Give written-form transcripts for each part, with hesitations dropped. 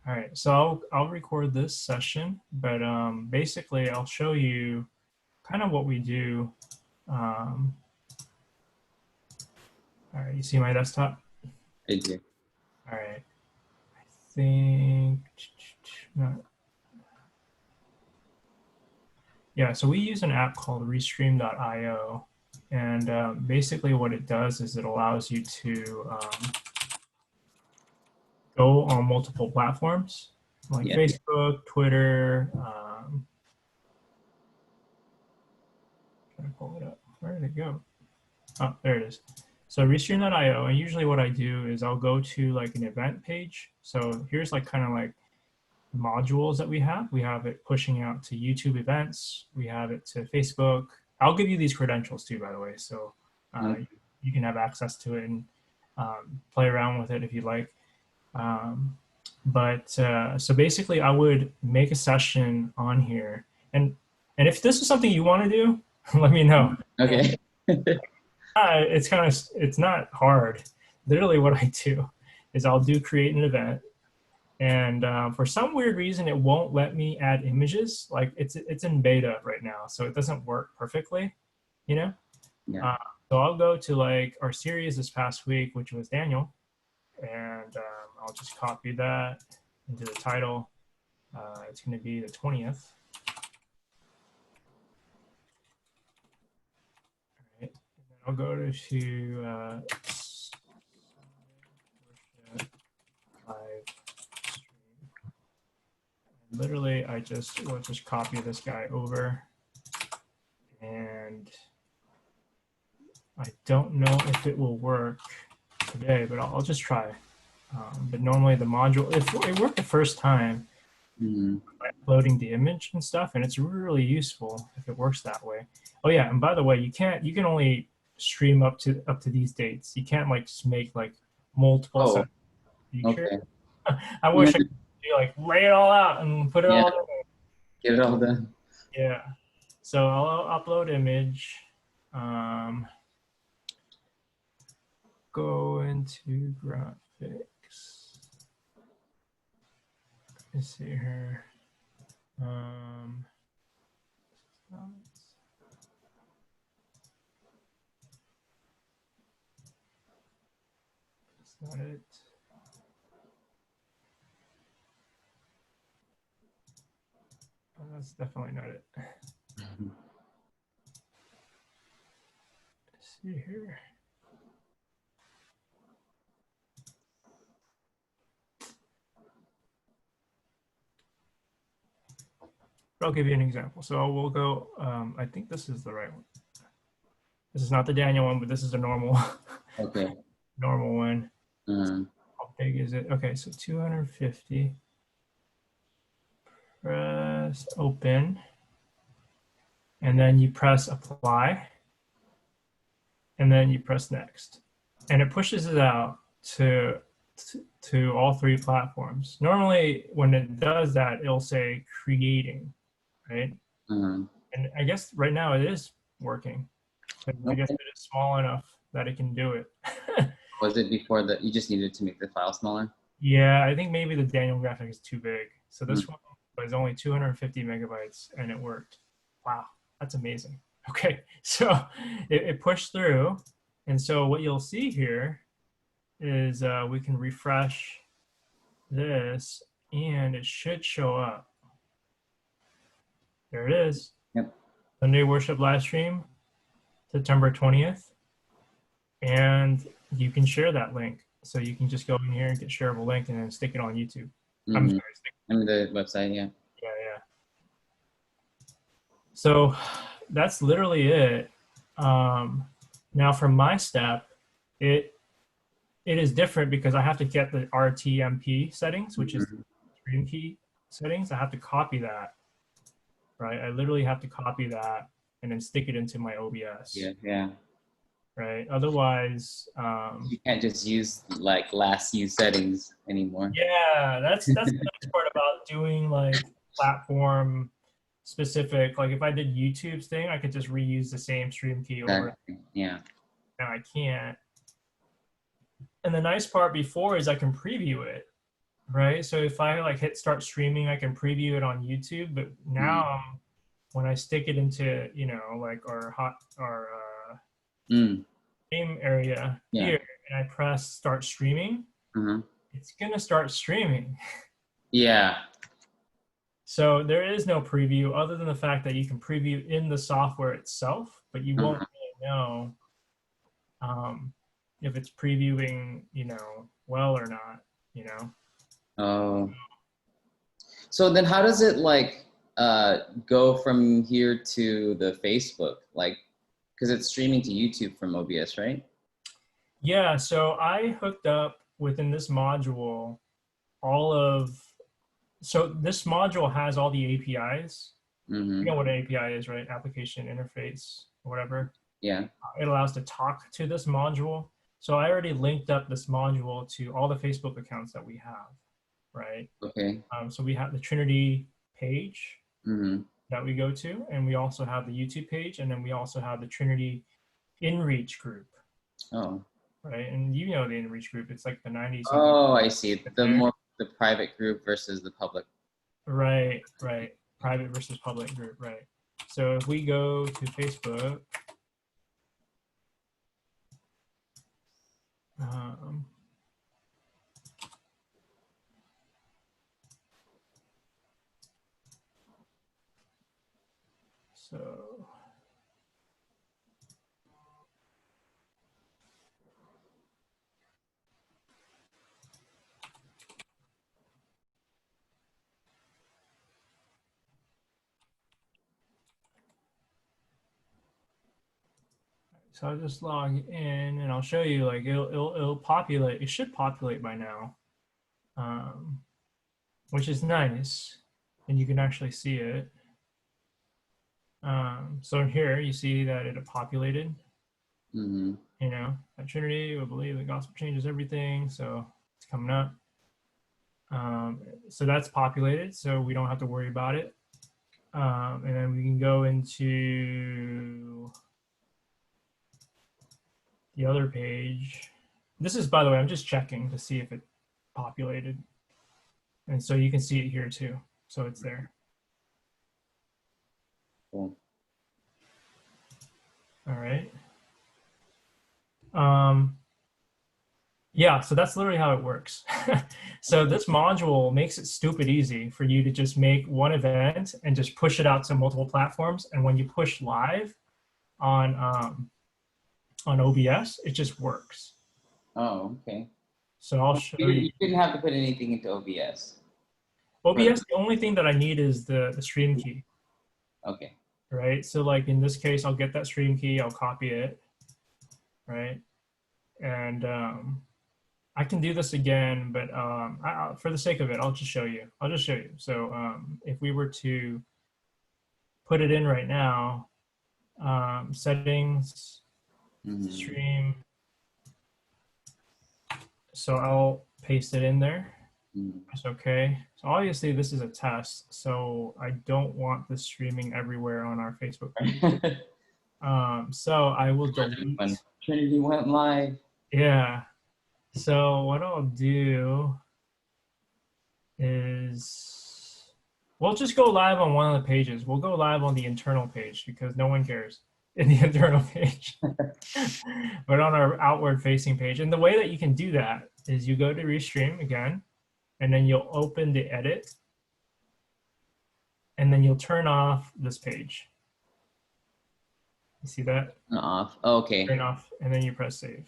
All right, so I'll record this session, but basically I'll show you kind of what we do. All right, you see my desktop? I do. All right, I think not. Yeah, so we use an app called Restream.io, and basically what it does is it allows you to go on multiple platforms like Yeah. Facebook, Twitter. Trying to pull it up. Where did it go? Oh, there it is. So Restream.io, and usually what I do is I'll go to like an event page. So here's like kind of like modules that we have. We have it pushing out to YouTube events. We have it to Facebook. I'll give you these credentials too, by the way. So you can have access to it and play around with it if you like. So basically I would make a session on here, and if this is something you want to do, let me know. Okay. It's not hard. Literally what I do is I'll do create an event, and for some weird reason it won't let me add images. Like it's in beta right now, so it doesn't work perfectly, you know. Yeah. So I'll go to like our series this past week, which was Daniel, and I'll just copy that into the title. It's going to be the 20th. All right. And then I'll go to live stream. And literally, we'll just copy this guy over, and I don't know if it will work today, but I'll just try. But normally the module, if it worked the first time, by uploading the image and stuff, and it's really useful if it works that way. Oh yeah, and by the way, you can only stream up to these dates. You can't like make like multiple sessions in the future. Okay. I wish I could like lay it all out and put it Yeah. all in. Get it all done. Yeah. So I'll upload image. Go into graphics. Let's see here. That's not it. Oh, that's definitely not it. Let's see here. I'll give you an example. So we'll go, I think this is the right one. This is not the Daniel one, but this is the normal, Okay. normal one. Um, How big is it? Okay, so 250. Press open. And then you press apply. And then you press next. And it pushes it out to all three platforms. Normally, when it does that, it'll say creating, right? And I guess right now it is working. I guess it is small enough that it can do it. Was it before that you just needed to make the file smaller? Yeah, I think maybe the Daniel graphic is too big. So this one was only 250 megabytes and it worked. Wow, that's amazing. Okay, so it pushed through. And so what you'll see here is we can refresh this and it should show up. There it is. Yep. Sunday worship live stream, September 20th. And you can share that link. So you can just go in here and get shareable link and then stick it on YouTube. I'm sorry. On the website, yeah. Yeah. So that's literally it. Now for my step, it is different because I have to get the RTMP settings, which is stream key settings. I have to copy that, right? I literally have to copy that and then stick it into my OBS. Yeah. Right. Otherwise, you can't just use like last used settings anymore. Yeah, that's the nice part about doing like platform specific. Like if I did YouTube's thing, I could just reuse the same stream key over. Yeah. Now I can't. And the nice part before is I can preview it. right? So if I like hit start streaming, I can preview it on YouTube. But Mm. now when I stick it into, like our Mm. game area Yeah. here, and I press start streaming, Uh-huh. it's gonna start streaming. Yeah. So there is no preview other than the fact that you can preview in the software itself, but you won't Uh-huh. really know if it's previewing, well or not, Oh. So then how does it like go from here to the Facebook? Like, because it's streaming to YouTube from OBS, right? Yeah, so I hooked up within this module all of, so this module has all the APIs. You Mm-hmm. know what an API is, right? Application interface, or whatever. Yeah. It allows to talk to this module. So I already linked up this module to all the Facebook accounts that we have, right? Okay. So we have the Trinity page Mm-hmm. that we go to, and we also have the YouTube page, and then we also have the Trinity InReach group, Oh. right? And you know the InReach group, it's like the 90 something Oh, I see. The there. more the private group versus the public. Right, right. Private versus public group, right. So if we go to Facebook, um, so So I'll just log in and I'll show you like it'll populate. It should populate by now, which is nice, and you can actually see it. So here you see that it populated. Mm-hmm. At Trinity, we believe the gospel changes everything. So it's coming up. So that's populated, so we don't have to worry about it. And then we can go into the other page. This is, by the way, I'm just checking to see if it populated. And so you can see it here too. So it's there. Cool. All right. Yeah, so that's literally how it works. So this module makes it stupid easy for you to just make one event and just push it out to multiple platforms. And when you push live on OBS, it just works. Oh, okay. So I'll show you. You didn't have to put anything into OBS. OBS, the only thing that I need is the stream key. Okay. Right? So like in this case, I'll get that stream key, I'll copy it, right? And I can do this again, but for the sake of it, I'll just show you. So if we were to put it in right now, settings, stream. So I'll paste it in there. It's okay. So obviously this is a test, so I don't want this streaming everywhere on our Facebook page. So I will delete. Trinity went live. Yeah. So what I'll do is we'll just go live on one of the pages. We'll go live on the internal page because no one cares in the internal page, but on our outward facing page. And the way that you can do that is you go to Restream again, and then you'll open the edit, and then you'll turn off this page. You see that? Off. Okay. Turn off, and then you press save.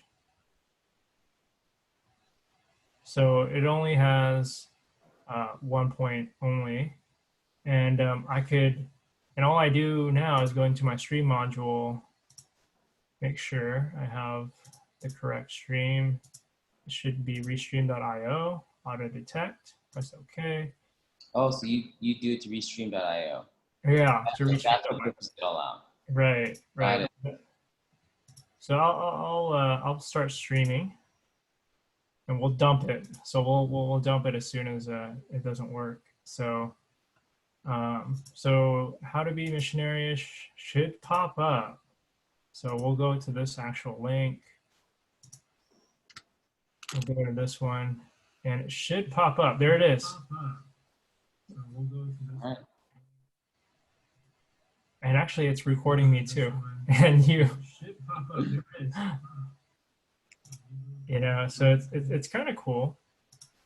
So it only has 1 point only, and and all I do now is go into my stream module, make sure I have the correct stream. It should be restream.io, auto detect, press OK. Oh, so you do it to restream.io. Yeah, to That's what restream.io. pushes it all out. Right. Got it. So I'll start streaming, and we'll dump it. So we'll dump it as soon as it doesn't work. So so how to be missionary should pop up. So we'll go to this actual link. We'll go to this one. and it should pop up. There it is. All right. And actually, it's recording me too. And you, you know, so it's kind of cool.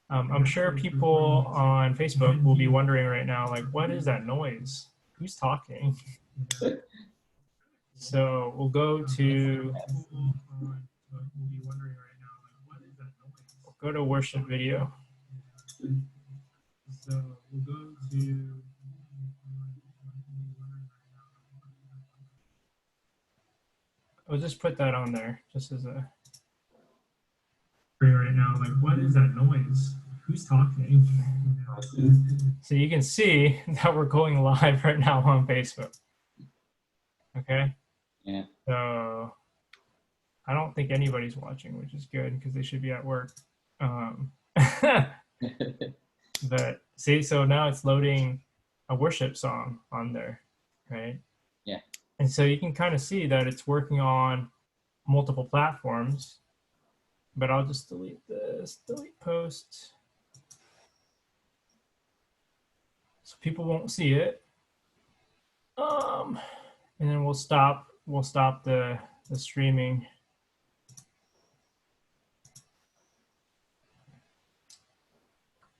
I'm sure people on Facebook will be wondering right now, like, what is that noise? Who's talking? So we'll go to worship video. So we'll go to I'll just put that on there just as a right now, like, what is that noise? Who's talking? So you can see that we're going live right now on Facebook. Okay. Yeah. So I don't think anybody's watching, which is good because they should be at work. But see, so now it's loading a worship song on there, right? Yeah. And so you can kind of see that it's working on multiple platforms. But I'll just delete this, delete post. So people won't see it. And then we'll stop the streaming.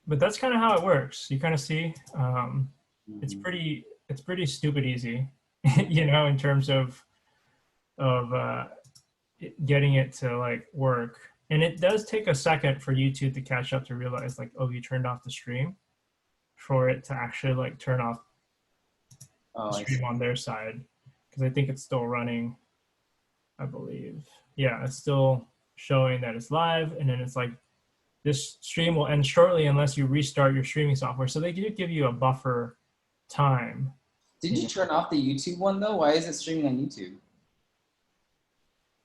But that's kind of how it works. You kind of see, it's pretty stupid easy, you know, in terms of getting it to like work. And it does take a second for YouTube to catch up to realize like, oh, you turned off the stream, for it to actually like turn off the stream on their side. Because I think it's still running, I believe. Yeah, it's still showing that it's live, and then it's like, this stream will end shortly unless you restart your streaming software. So they do give you a buffer time. Did you turn off the YouTube one though? Why is it streaming on YouTube?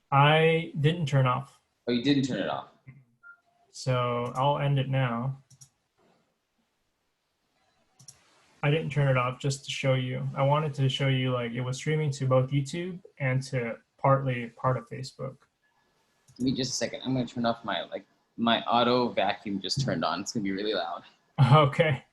I didn't turn off. Oh, you didn't turn it off. So I'll end it now. I didn't turn it off just to show you. I wanted to show you like it was streaming to both YouTube and to part of Facebook. Give me just a second. I'm gonna turn off my auto vacuum just turned on. It's gonna be really loud. Okay.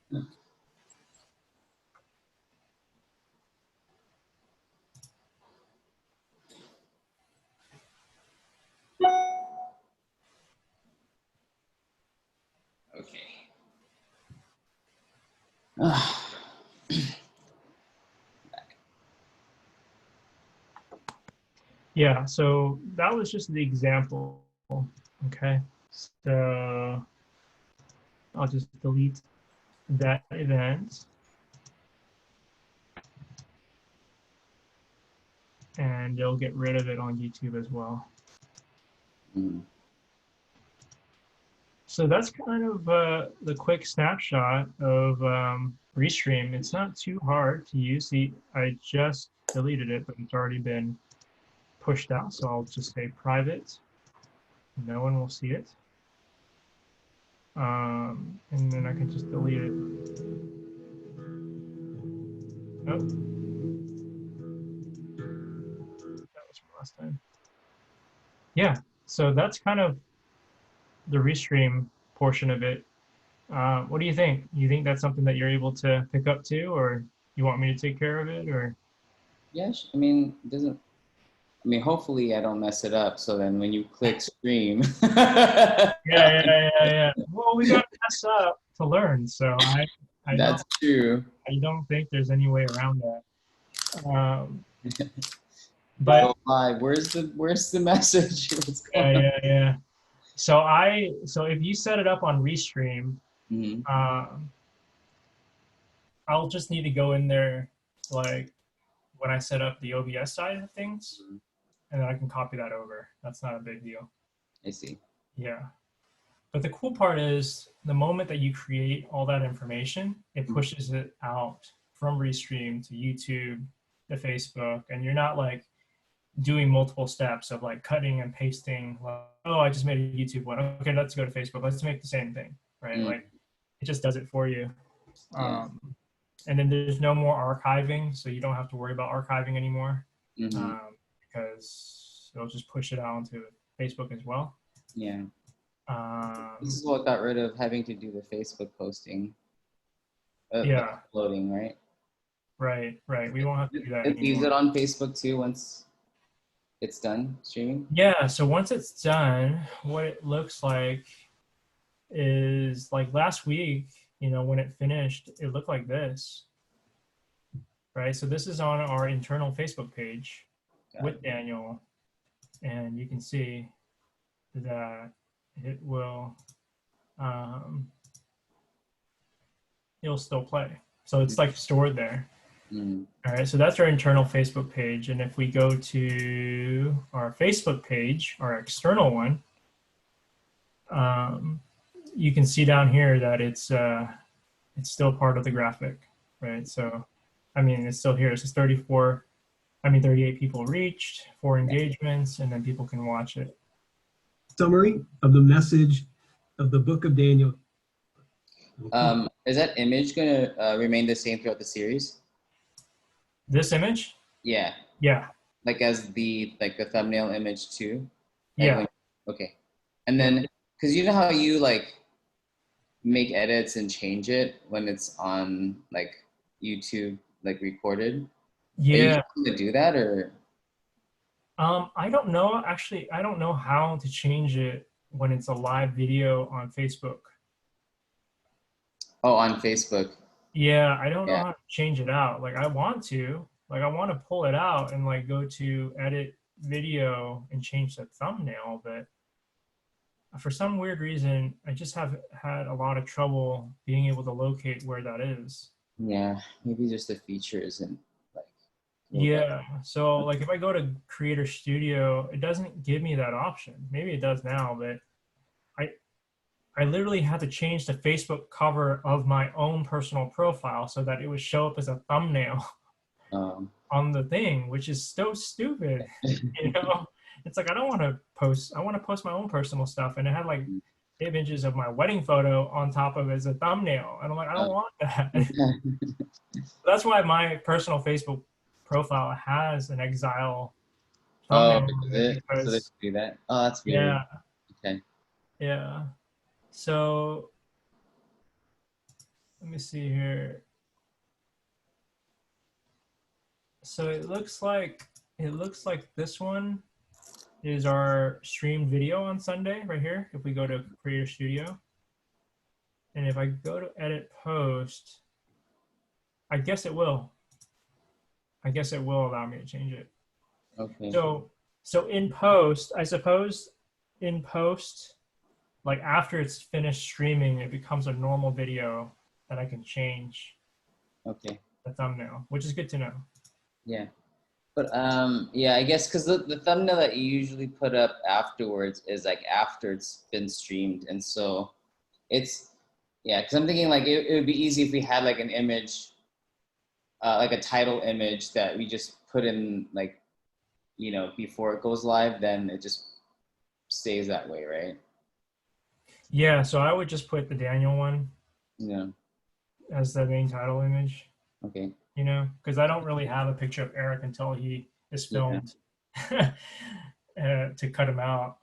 Okay. Yeah, so that was just the example. Okay, so I'll just delete that event. And you'll get rid of it on YouTube as well. So that's kind of the quick snapshot of Restream. It's not too hard to use. See, I just deleted it, but it's already been pushed out. So I'll just say private. No one will see it. And then I can just delete it. Oh. That was from last time. Yeah, so that's kind of the Restream portion of it. What do you think? You think that's something that you're able to pick up too, or you want me to take care of it, or? Yes, I mean, it doesn't. I mean, hopefully I don't mess it up. So then when you click stream. Yeah. Well, we got to mess up to learn. So I That's true. I don't think there's any way around that. But where's the message? Yeah. So if you set it up on Restream, I'll just need to go in there, like when I set up the OBS side of things, and then I can copy that over. That's not a big deal. I see. Yeah. But the cool part is the moment that you create all that information, it pushes it out from Restream to YouTube, to Facebook, and you're not like doing multiple steps of like cutting and pasting. Like, oh, I just made a YouTube one. Okay, let's go to Facebook. Let's make the same thing, right? Like it just does it for you. Yeah. And then there's no more archiving, so you don't have to worry about archiving anymore, because it'll just push it out onto Facebook as well. Yeah. This is what got rid of having to do the Facebook posting, the Yeah, uploading, right? right. We won't have to do that It leaves anymore. it on Facebook too once it's done streaming. Yeah, so once it's done, what it looks like is like last week, when it finished, it looked like this, right? So this is on our internal Facebook page Got with it. Daniel, and you can see that it will, um, it'll still play. So it's like stored there. Mm. All right, so that's our internal Facebook page. And if we go to our Facebook page, our external one, you can see down here that it's still part of the graphic, right? So, I mean, it's still here. It says 38 people reached, 4 engagements, and then people can watch it. Summary of the message of the book of Daniel. Is that image gonna remain the same throughout the series? This image? Yeah, Yeah, like as the thumbnail image too. Like yeah, when- okay, and then because you know how you like make edits and change it when it's on like YouTube, like recorded. Are you yeah. going to do that or? I don't know. Actually, I don't know how to change it when it's a live video on Facebook. Oh, on Facebook. Yeah, I don't know Yeah. how to change it out. Like I want to, I want to pull it out and like go to edit video and change the thumbnail, but for some weird reason, I just have had a lot of trouble being able to locate where that is. Yeah, maybe just the feature isn't like. Yeah, so like if I go to Creator Studio, it doesn't give me that option. Maybe it does now, but I literally had to change the Facebook cover of my own personal profile so that it would show up as a thumbnail on the thing, which is so stupid. It's like I don't want to post. I want to post my own personal stuff, and it had like images of my wedding photo on top of it as a thumbnail, and I'm like, I don't want that. That's why my personal Facebook profile has an exile thumbnail. So they do that. Oh, that's weird. Yeah. Okay. Yeah. So let me see here. So it looks like this one is our streamed video on Sunday right here. If we go to Creator Studio, and if I go to edit post, I guess it will allow me to change it. Okay. So in post, I suppose in post, like after it's finished streaming, it becomes a normal video that I can change Okay. the thumbnail, which is good to know. Yeah. But yeah, I guess because the thumbnail that you usually put up afterwards is like after it's been streamed, and so it's because I'm thinking like it would be easy if we had like an image, like a title image that we just put in like before it goes live, then it just stays that way, right? Yeah, so I would just put the Daniel one Yeah. as the main title image, Okay. because I don't really have a picture of Eric until he is filmed to cut him out.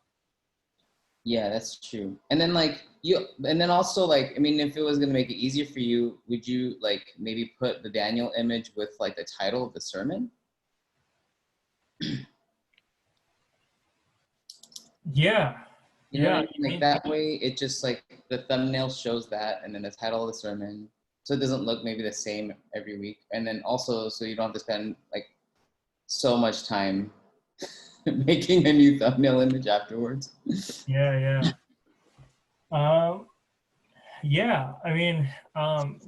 Yeah, that's true. And then and then also like, I mean, if it was gonna make it easier for you, would you like maybe put the Daniel image with like the title of the sermon? Yeah. You know Yeah. what I mean? Like that way, it just like the thumbnail shows that, and then the title of the sermon, so it doesn't look maybe the same every week. And then also, so you don't have to spend like so much time making a new thumbnail image afterwards. Yeah. Yeah. I mean,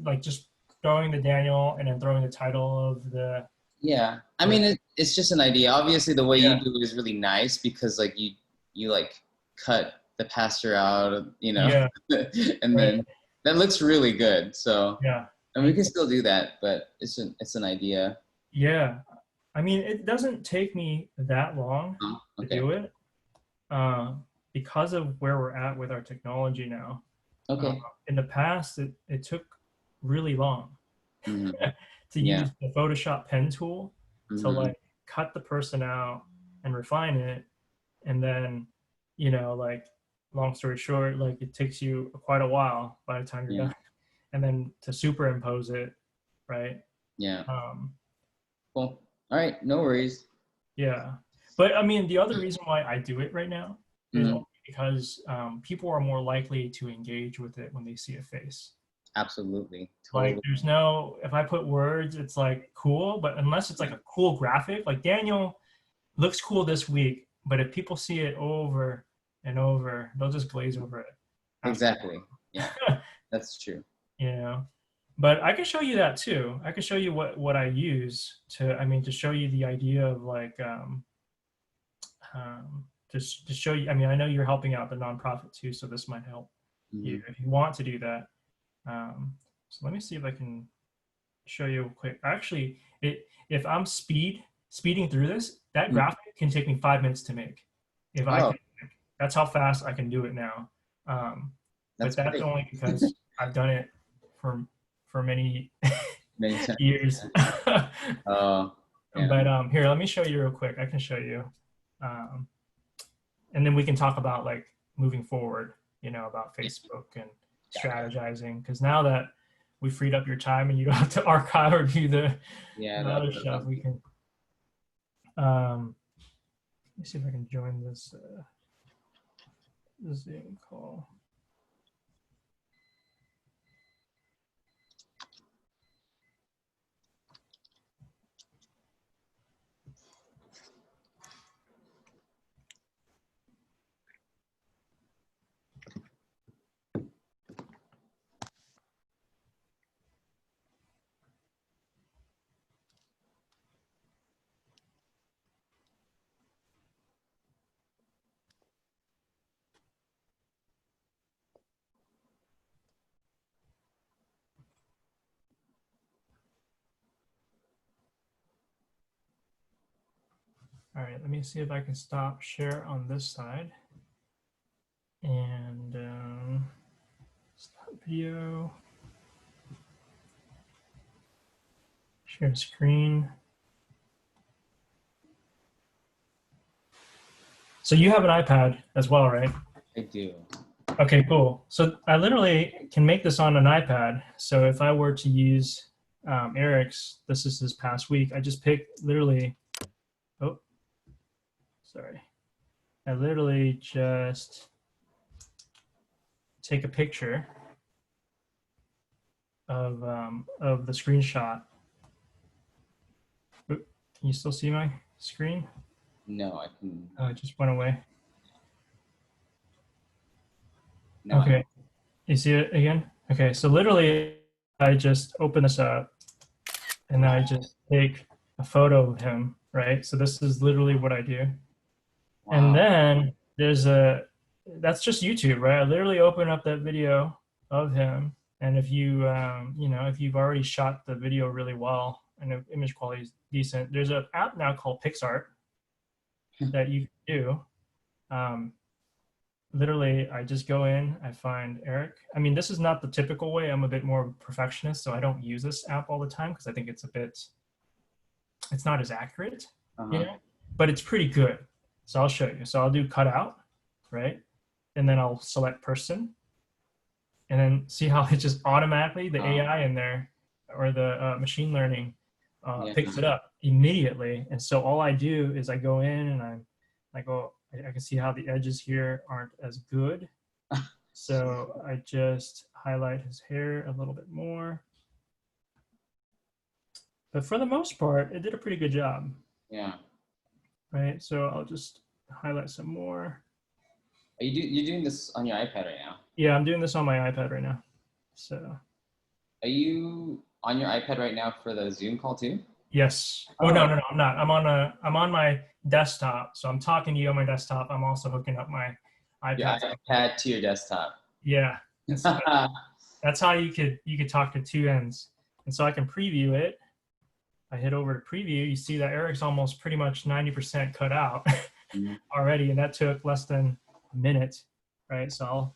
like just throwing the Daniel and then throwing the title of the. Yeah, I mean, it's just an idea. Obviously, the way Yeah. you do it is really nice because like you like cut the pastor out, Yeah. and then that looks really good. So Yeah. and we can still do that, but it's an idea. Yeah. I mean, it doesn't take me that long to Okay. do it because of where we're at with our technology now. Okay. In the past, it took really long Mhm. to use the Photoshop pen tool to Mhm. like cut the person out and refine it, and then like long story short, like it takes you quite a while by the time you're Yeah. done. And then to superimpose it, right? Yeah. Um, Cool. All right. No worries. yeah. But I mean, the other reason why I do it right now is Mhm. only because people are more likely to engage with it when they see a face. Absolutely. Like Totally. there's no, if I put words, it's like cool, but unless it's like a cool graphic, like Daniel looks cool this week, but if people see it over and over, they'll just glaze over it. Exactly. Yeah. That's true. You know, but I can show you that too. I can show you what I use to, I mean, to show you the idea of like, just to show you, I mean, I know you're helping out the nonprofit too, so this might help you Mhm. if you want to do that. So let me see if I can show you quick. Actually, if I'm speeding through this, that Mhm. graphic can take me 5 minutes to make. If I Oh, can, that's how fast I can do it now. that's But that's great. only because I've done it for many Many times. years. Yeah. But here, let me show you real quick. I can show you, and then we can talk about like moving forward. You know, about Facebook and strategizing. Because now that we freed up your time and you don't have to archive or do the Yeah. other stuff, we can. Let me see if I can join this Zoom call. All right, let me see if I can stop share on this side. And stop video. Share screen. So you have an iPad as well, right? I do. Okay, cool. So I literally can make this on an iPad. So if I were to use Eric's, this is this past week, I just picked literally, oh, sorry. I literally just take a picture of the screenshot. Oop, can you still see my screen? No, I can. Oh, it just went away. No, Okay, you see it again? Okay, so literally I just open this up and I just take a photo of him, right? So this is literally what I do. And wow. then there's that's just YouTube, right? I literally open up that video of him. And if you, you know, if you've already shot the video really well and the image quality is decent, there's an app now called PixArt that you can do. Literally, I just go in, I find Eric. I mean, this is not the typical way. I'm a bit more perfectionist, so I don't use this app all the time because I think it's it's not as accurate, you Uh-huh. know, but it's pretty good. So I'll show you. So I'll do cutout, right? And then I'll select person and then see how it just automatically, the AI in there or the machine learning Yeah. picks it up immediately. And so all I do is I go in and I go, I can see how the edges here aren't as good. So I just highlight his hair a little bit more. But for the most part, it did a pretty good job. Yeah. Right? So I'll just highlight some more. You're doing this on your iPad right now? Yeah, I'm doing this on my iPad right now. So Are you on your iPad right now for the Zoom call too? yes. Oh no, I'm not. I'm on my desktop. So I'm talking to you on my desktop. I'm also hooking up my Your iPad. iPad to your desktop. Yeah. That's how you could talk to two ends. And so I can preview it. I hit over to preview. You see that Eric's almost pretty much 90% cut out already, and that took less than a minute, right? So I'll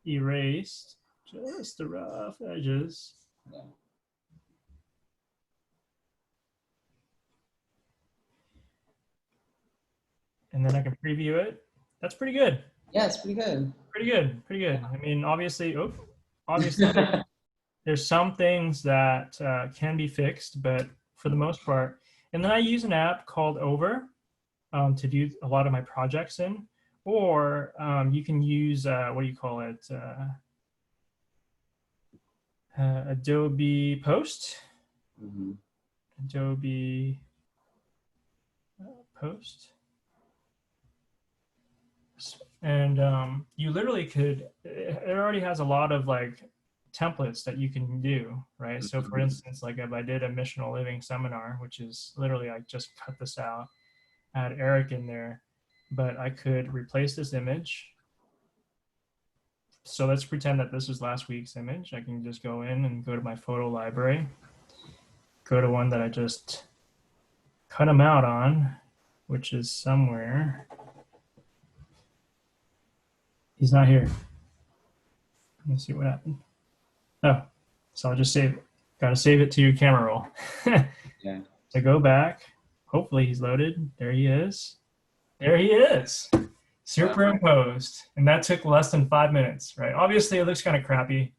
erase just the rough edges. Yeah. And then I can preview it. That's pretty good. Yeah, it's pretty good. Pretty good, pretty good. I mean, obviously there's some things that can be fixed, but for the most part. And then I use an app called Over to do a lot of my projects in, or you can use what do you call it? Adobe Post. Hmm. Adobe Post. And you literally could, it already has a lot of like templates that you can do, right? So for instance, like if I did a missional living seminar, which is literally, I just cut this out, I had Eric in there, but I could replace this image. So let's pretend that this is last week's image. I can just go in and go to my photo library, go to one that I just cut them out on, which is somewhere. He's not here. Let's see what happened. Oh, so I'll just save it. Got to save it to your camera roll. Yeah. So go back. Hopefully he's loaded. There he is. There he is. Superimposed. And that took less than 5 minutes, right? Obviously it looks kind of crappy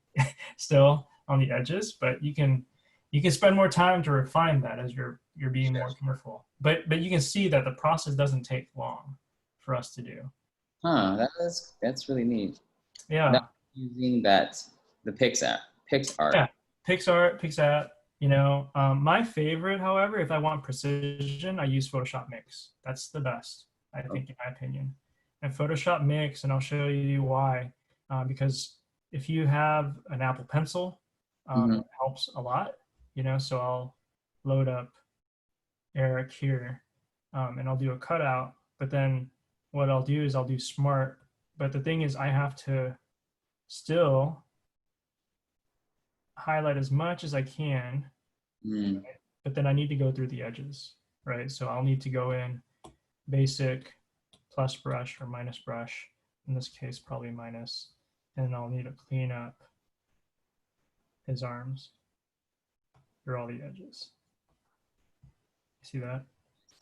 still on the edges, but you can spend more time to refine that as you're being more careful. But you can see that the process doesn't take long for us to do. Huh, that's really neat. Yeah. Now, using the PixArt. Yeah, PixArt. You know, my favorite, however, if I want precision, I use Photoshop Mix. That's the best, I think, in my opinion. And Photoshop Mix, and I'll show you why. Because if you have an Apple Pencil, it helps a lot. You know, so I'll load up Eric here, and I'll do a cutout. But then what I'll do is I'll do Smart. But the thing is, I have to still highlight as much as I can, right? But then I need to go through the edges, right? So I'll need to go in basic plus brush or minus brush. In this case, probably minus. And I'll need to clean up his arms through all the edges. See that?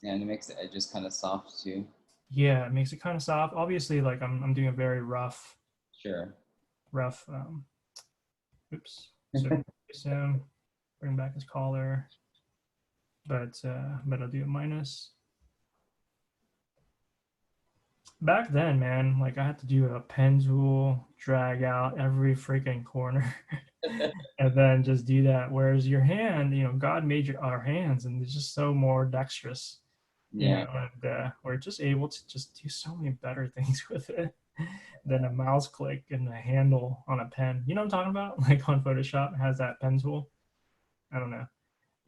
Yeah, and it makes the edges kind of soft too. Yeah, it makes it kind of soft. Obviously, like I'm doing a very rough. Sure. Oops. So him, bring back his collar, but I'll do a minus. Back then, man, like I had to do a pen tool, drag out every freaking corner, and then just do that. Whereas your hand, you know, God made our hands, and it's just so more dexterous. Yeah. You know, and we're just able to just do so many better things with it than a mouse click and a handle on a pen. You know what I'm talking about? Like on Photoshop, it has that pen tool. I don't know.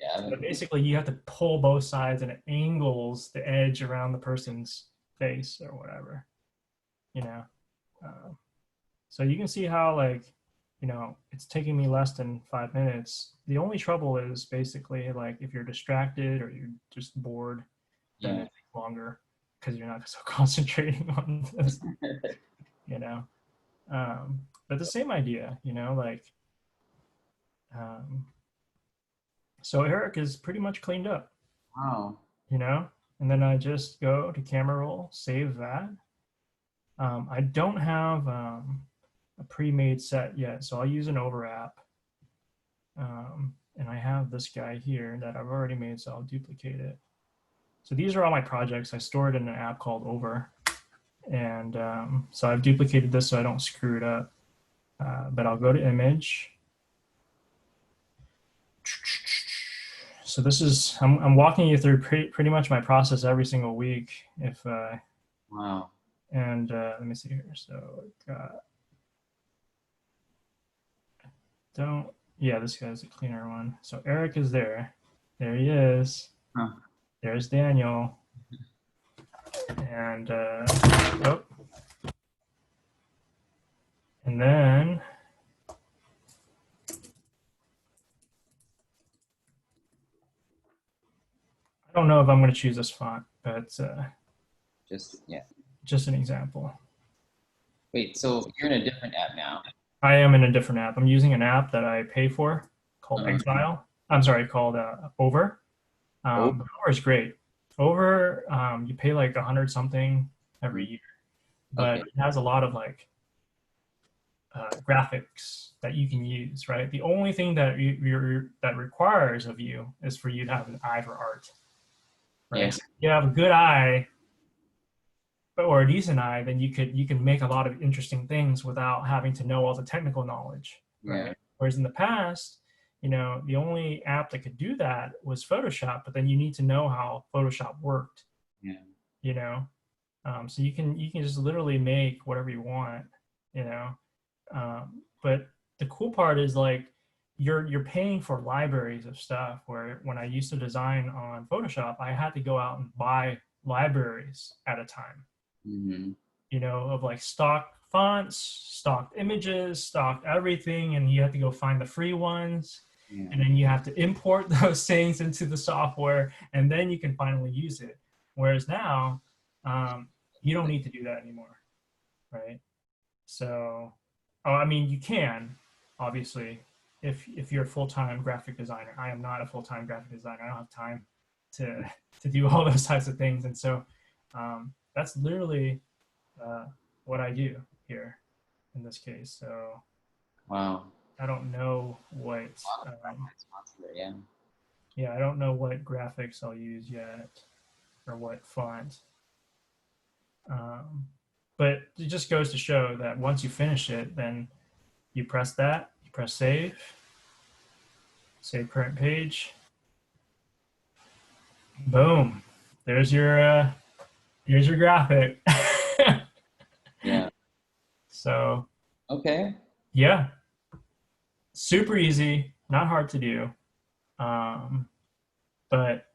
Yeah. But basically, you have to pull both sides and it angles the edge around the person's face or whatever. You know. So you can see how, like, you know, it's taking me less than 5 minutes. The only trouble is basically like if you're distracted or you're just bored, then it takes longer because you're not so concentrating on this. You know, but the same idea, you know, like, so Eric is pretty much cleaned up. Wow. You know, and then I just go to camera roll, save that. I don't have a pre-made set yet, so I'll use an Over app. And I have this guy here that I've already made, so I'll duplicate it. So these are all my projects. I store it in an app called Over. And so I've duplicated this so I don't screw it up. But I'll go to image. So this is, I'm walking you through pretty much my process every single week. Wow. And let me see here. So this guy's a cleaner one. So Eric is there. There he is. Huh. There's Daniel. And and then I don't know if I'm going to choose this font, but just an example. Wait, so you're in a different app now? I am in a different app. I'm using an app that I pay for called Exile. I'm sorry, called Over. Over is great. Over, you pay like 100 something every year. but Okay. it has a lot of like graphics that you can use, right? The only thing that that requires of you is for you to have an eye for art, right? Yeah. So if you have a good eye or a decent eye, then you can make a lot of interesting things without having to know all the technical knowledge, Yeah. right? Whereas in the past, you know, the only app that could do that was Photoshop, but then you need to know how Photoshop worked, Yeah. you know. So you can just literally make whatever you want, you know. But the cool part is like you're paying for libraries of stuff. Where when I used to design on Photoshop, I had to go out and buy libraries at a time, Mm-hmm. you know, of like stock fonts, stock images, stock everything, and you have to go find the free ones, Yeah. and then you have to import those things into the software, and then you can finally use it. Whereas now, you don't need to do that anymore, right? So, oh, I mean, you can obviously if you're a full-time graphic designer. I am not a full-time graphic designer. I don't have time to to do all those types of things, and so that's literally what I do here in this case. So Wow. I don't know what, Yeah. yeah, I don't know what graphics I'll use yet or what font. Um, but it just goes to show that once you finish it, then you press that, you press save, save current page. Boom. There's your graphic. Yeah. So Okay. yeah, super easy, not hard to do. Um, but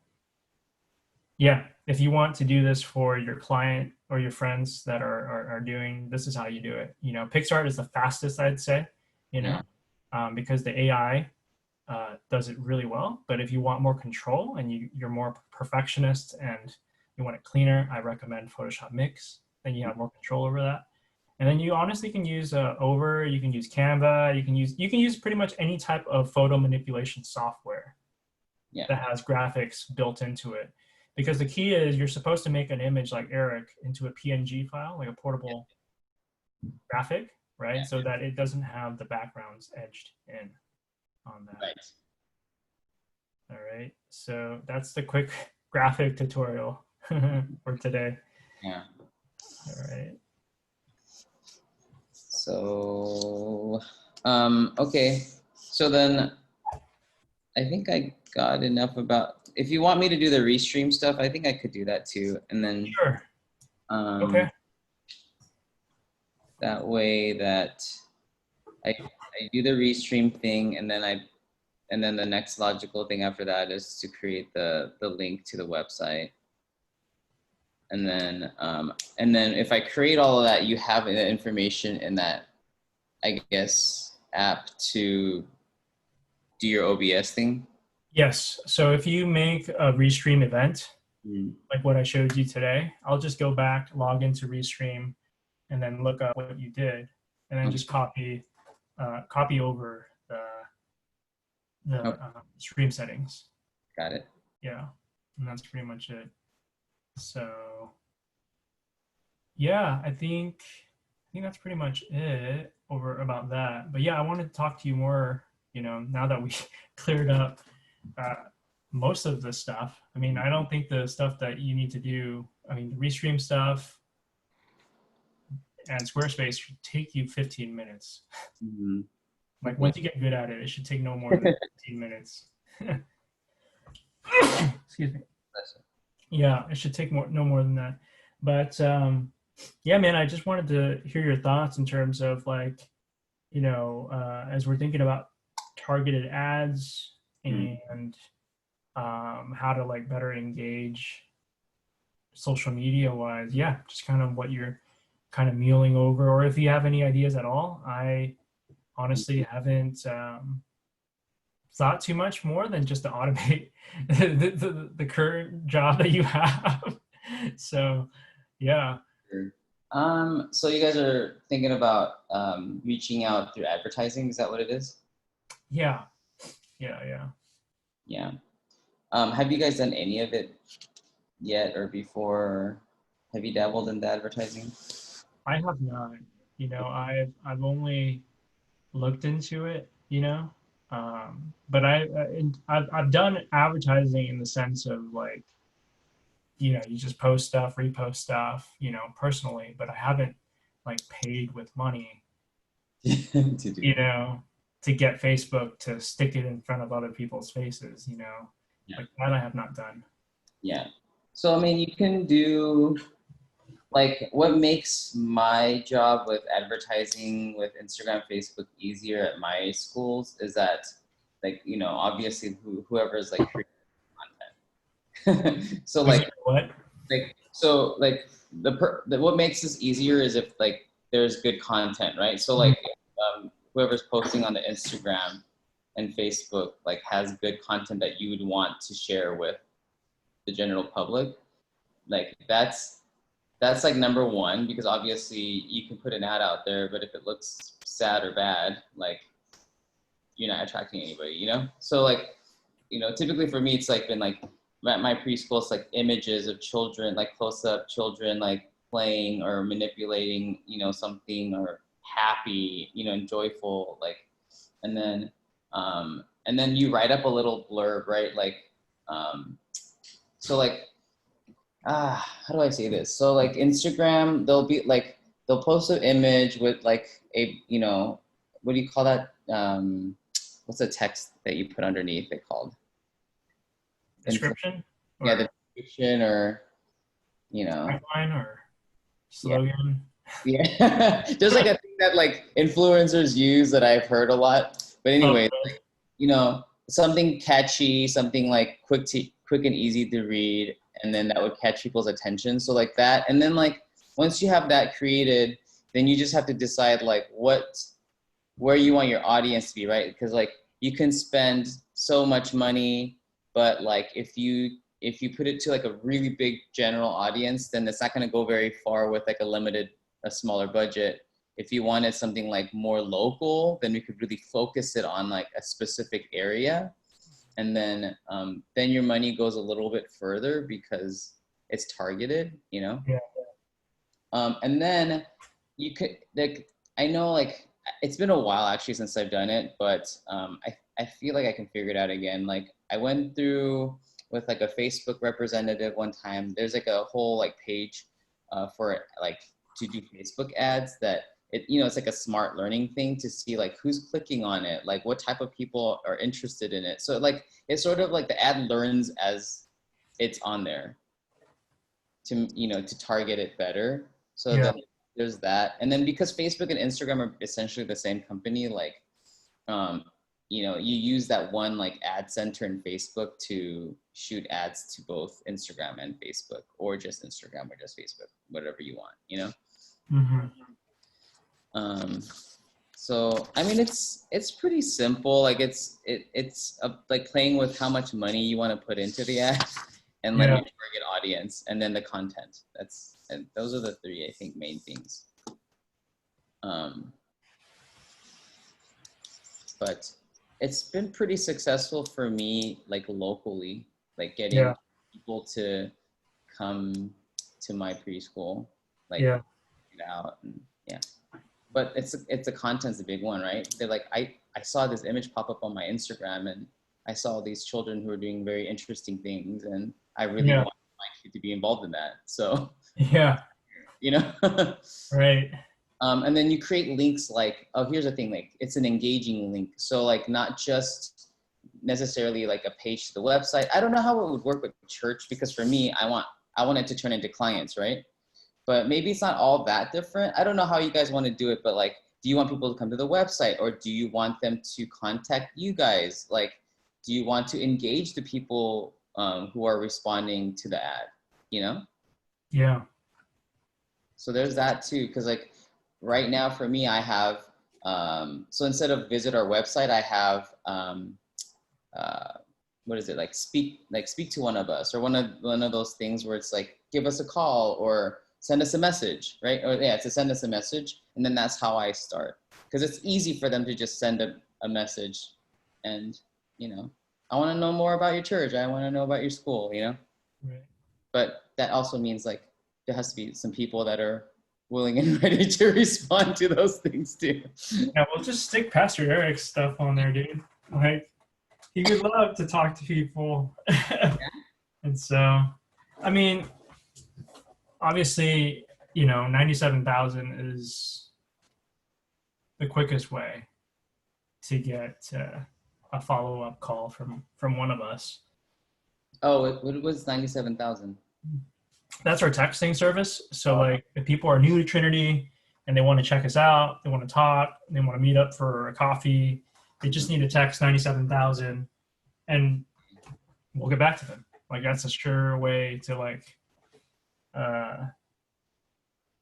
yeah, if you want to do this for your client or your friends that are doing, this is how you do it. You know, PixArt is the fastest, I'd say, you know, because the AI does it really well. But if you want more control and you're more perfectionist and you want it cleaner, I recommend Photoshop Mix. Then you have more control over that. And then you honestly can use Over, you can use Canva, you can use pretty much any type of photo manipulation software Yeah. that has graphics built into it. Because the key is you're supposed to make an image like Eric into a PNG file, like a portable graphic, right? Yeah. So that it doesn't have the backgrounds edged in on that. Right. All right. So that's the quick graphic tutorial for today. Yeah. All right. So, okay. So then I think I got enough about, if you want me to do the restream stuff, I think I could do that too. And then, Sure. Okay. that way that I do the restream thing, and then the next logical thing after that is to create the link to the website. And then if I create all of that, you have the information in that, I guess, app to do your OBS thing. Yes. So if you make a Restream event, Mm. like what I showed you today, I'll just go back, log into Restream, and then look up what you did, and then just copy over the stream settings. Got it. Yeah, and that's pretty much it. So yeah, I think that's pretty much it over about that. But yeah, I wanted to talk to you more, you know, now that we cleared up most of the stuff. I mean, I don't think the stuff that you need to do, I mean, the Restream stuff and Squarespace should take you 15 minutes. Mm-hmm. Like once you get good at it, it should take no more than 15 minutes. Excuse me. Yeah, it should take no more than that. But yeah, man, I just wanted to hear your thoughts in terms of like, you know, as we're thinking about targeted ads and how to like better engage social media wise. Yeah, just kind of what you're kind of mulling over, or if you have any ideas at all. I honestly haven't thought too much more than just to automate the current job that you have. So yeah. So you guys are thinking about reaching out through advertising. Is that what it is? Yeah. Yeah. Have you guys done any of it yet or before? Have you dabbled in the advertising? I have not. You know, I've only looked into it. You know, but I've done advertising in the sense of like, you know, you just post stuff, repost stuff, you know, personally, but I haven't like paid with money, to do you that. know, to get Facebook to stick it in front of other people's faces, you know, Yeah. like that I have not done. Yeah. So I mean, you can do like what makes my job with advertising with Instagram, Facebook easier at my schools is that like, you know, obviously whoever's like creating content. So Easier what? like what makes this easier is if like there's good content, right? So Mhm. like whoever's posting on the Instagram and Facebook like has good content that you would want to share with the general public, like that's like number one, because obviously you can put an ad out there, but if it looks sad or bad, like you're not attracting anybody, you know? So like, you know, typically for me, it's like been like at my preschool, it's like images of children, like close up children, like playing or manipulating, you know, something or happy, you know, and joyful, like, and then you write up a little blurb, right? Like, so like how do I say this? So like Instagram, they'll post an image with like a, you know, what do you call that? What's the text that you put underneath it called? Description Yeah, the or description or, you know, tagline or yeah. slogan? Yeah. There's like a thing that like influencers use that I've heard a lot. But Oh, anyway, you know, something catchy, something like quick and easy to read, and then that would catch people's attention. So like that, and then like once you have that created, then you just have to decide like where you want your audience to be, right? Because like you can spend so much money, but like if you put it to like a really big general audience, then it's not going to go very far with like a smaller budget. If you wanted something like more local, then we could really focus it on like a specific area, and then your money goes a little bit further because it's targeted, you know. yeah, And then you could like I know like it's been a while actually since I've done it, but I feel like I can figure it out again. Like I went through with like a Facebook representative one time. There's like a whole like page for like to do Facebook ads that it, you know, it's like a smart learning thing to see like who's clicking on it, like what type of people are interested in it. So like it's sort of like the ad learns as it's on there to, you know, to target it better. So yeah, then there's that. And then because Facebook and Instagram are essentially the same company, like um, you know, you use that one like ad center in Facebook to shoot ads to both Instagram and Facebook, or just Instagram or just Facebook, whatever you want, you know. hmm Um, so I mean, it's pretty simple. Like it's like playing with how much money you want to put into the ad, and like yeah, your target audience, and then the content. And those are the three I think main things. Um, but it's been pretty successful for me, like locally, like yeah, getting people to come to my preschool, like yeah, get out and yeah. But it's the content's a big one, right? They're like I saw this image pop up on my Instagram, and I saw these children who are doing very interesting things, and I really yeah, want my kid to be involved in that. So yeah, you know. right, And then you create links like, oh, here's the thing, like it's an engaging link. So like not just necessarily like a page to the website. I don't know how it would work with church, because for me, I want it to turn into clients, right? But maybe it's not all that different. I don't know how you guys want to do it, but like, do you want people to come to the website, or do you want them to contact you guys? Like, do you want to engage the people who are responding to the ad, you know? yeah, So there's that too, because like right now for me, I have so instead of visit our website, I have uh, what is it, like speak to one of us, or one of those things where it's like give us a call or send us a message, right? Or yeah, to send us a message, and then that's how I start, because it's easy for them to just send a message, and you know, I want to know more about your church. I want to know about your school, you know. right, But that also means like there has to be some people that are willing and ready to respond to those things too. Yeah, we'll just stick Pastor Eric's stuff on there, dude. Like, he would love to talk to people. And so, I mean, obviously, 97,000 is the quickest way to get a follow-up call from one of us. Oh, it was 97,000. That's our texting service. So like if people are new to Trinity and they want to check us out, they want to talk, they want to meet up for a coffee, they just need to text 97,000 and we'll get back to them. Like that's a sure way to like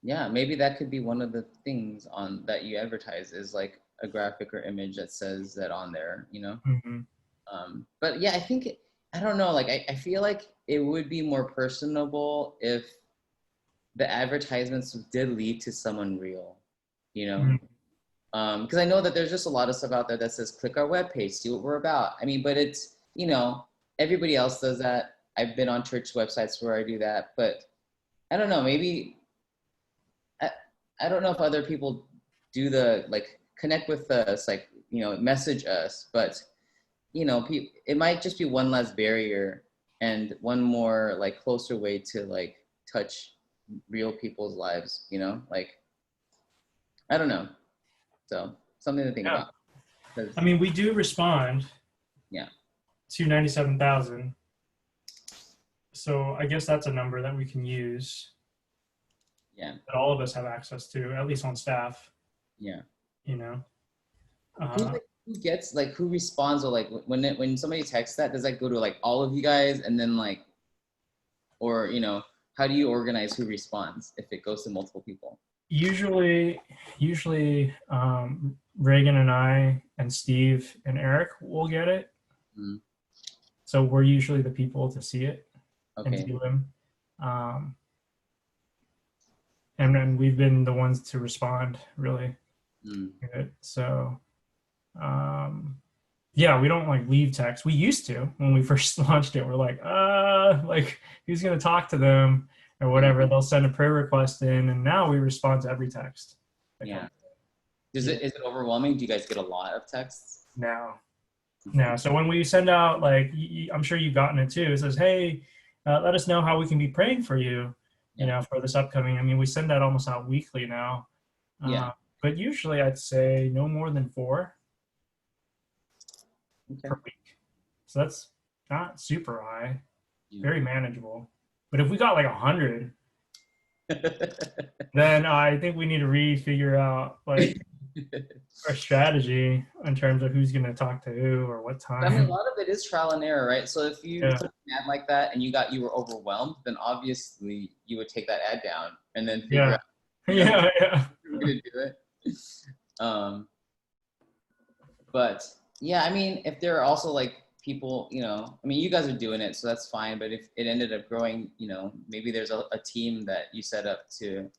Yeah, maybe that could be one of the things on that you advertise is like a graphic or image that says that on there, mhm. But yeah, I don't know, like I feel like it would be more personable if the advertisements did lead to someone real, Mhm. because I know that there's just a lot of stuff out there that says click our webpage, see what we're about. I mean, but it's, everybody else does that. I've been on church websites where I do that, but I don't know, maybe I don't know if other people do the like connect with us, like, message us, but it might just be one less barrier and one more like closer way to like touch real people's lives, like, I don't know. So something to think Yeah. about. 'Cause- I mean, we do respond Yeah. to 97,000. So I guess that's a number that we can use Yeah. that all of us have access to, at least on staff, Yeah. Who responds, or like when somebody texts that, does that go to like all of you guys and then like, or how do you organize who responds if it goes to multiple people? Usually Reagan and I and Steve and Eric will get it. Mhm. So we're usually the people to see it and Okay. to them. And then we've been the ones to respond really Mm. good. So yeah, we don't like leave text. We used to when we first launched it. We're like who's gonna talk to them or whatever. They'll send a prayer request in, and now we respond to every text. Yeah. Is it overwhelming? Do you guys get a lot of texts? Now. So when we send out, like, I'm sure you've gotten it too. It says, "Hey, let us know how we can be praying for you, for this upcoming." I mean, we send that almost out weekly now. Yeah. But usually, I'd say no more than 4 Okay. per week. So that's not super high, Yeah. very manageable. But if we got like 100, then I think we need to refigure out like our strategy in terms of who's going to talk to who or what time. I mean, a lot of it is trial and error, right? So if you Yeah. put an ad like that and you were overwhelmed, then obviously you would take that ad down and then figure out Yeah. you're gonna do it. But yeah, I mean, if there are also like people, I mean, you guys are doing it, so that's fine. But if it ended up growing, maybe there's a team that you set up to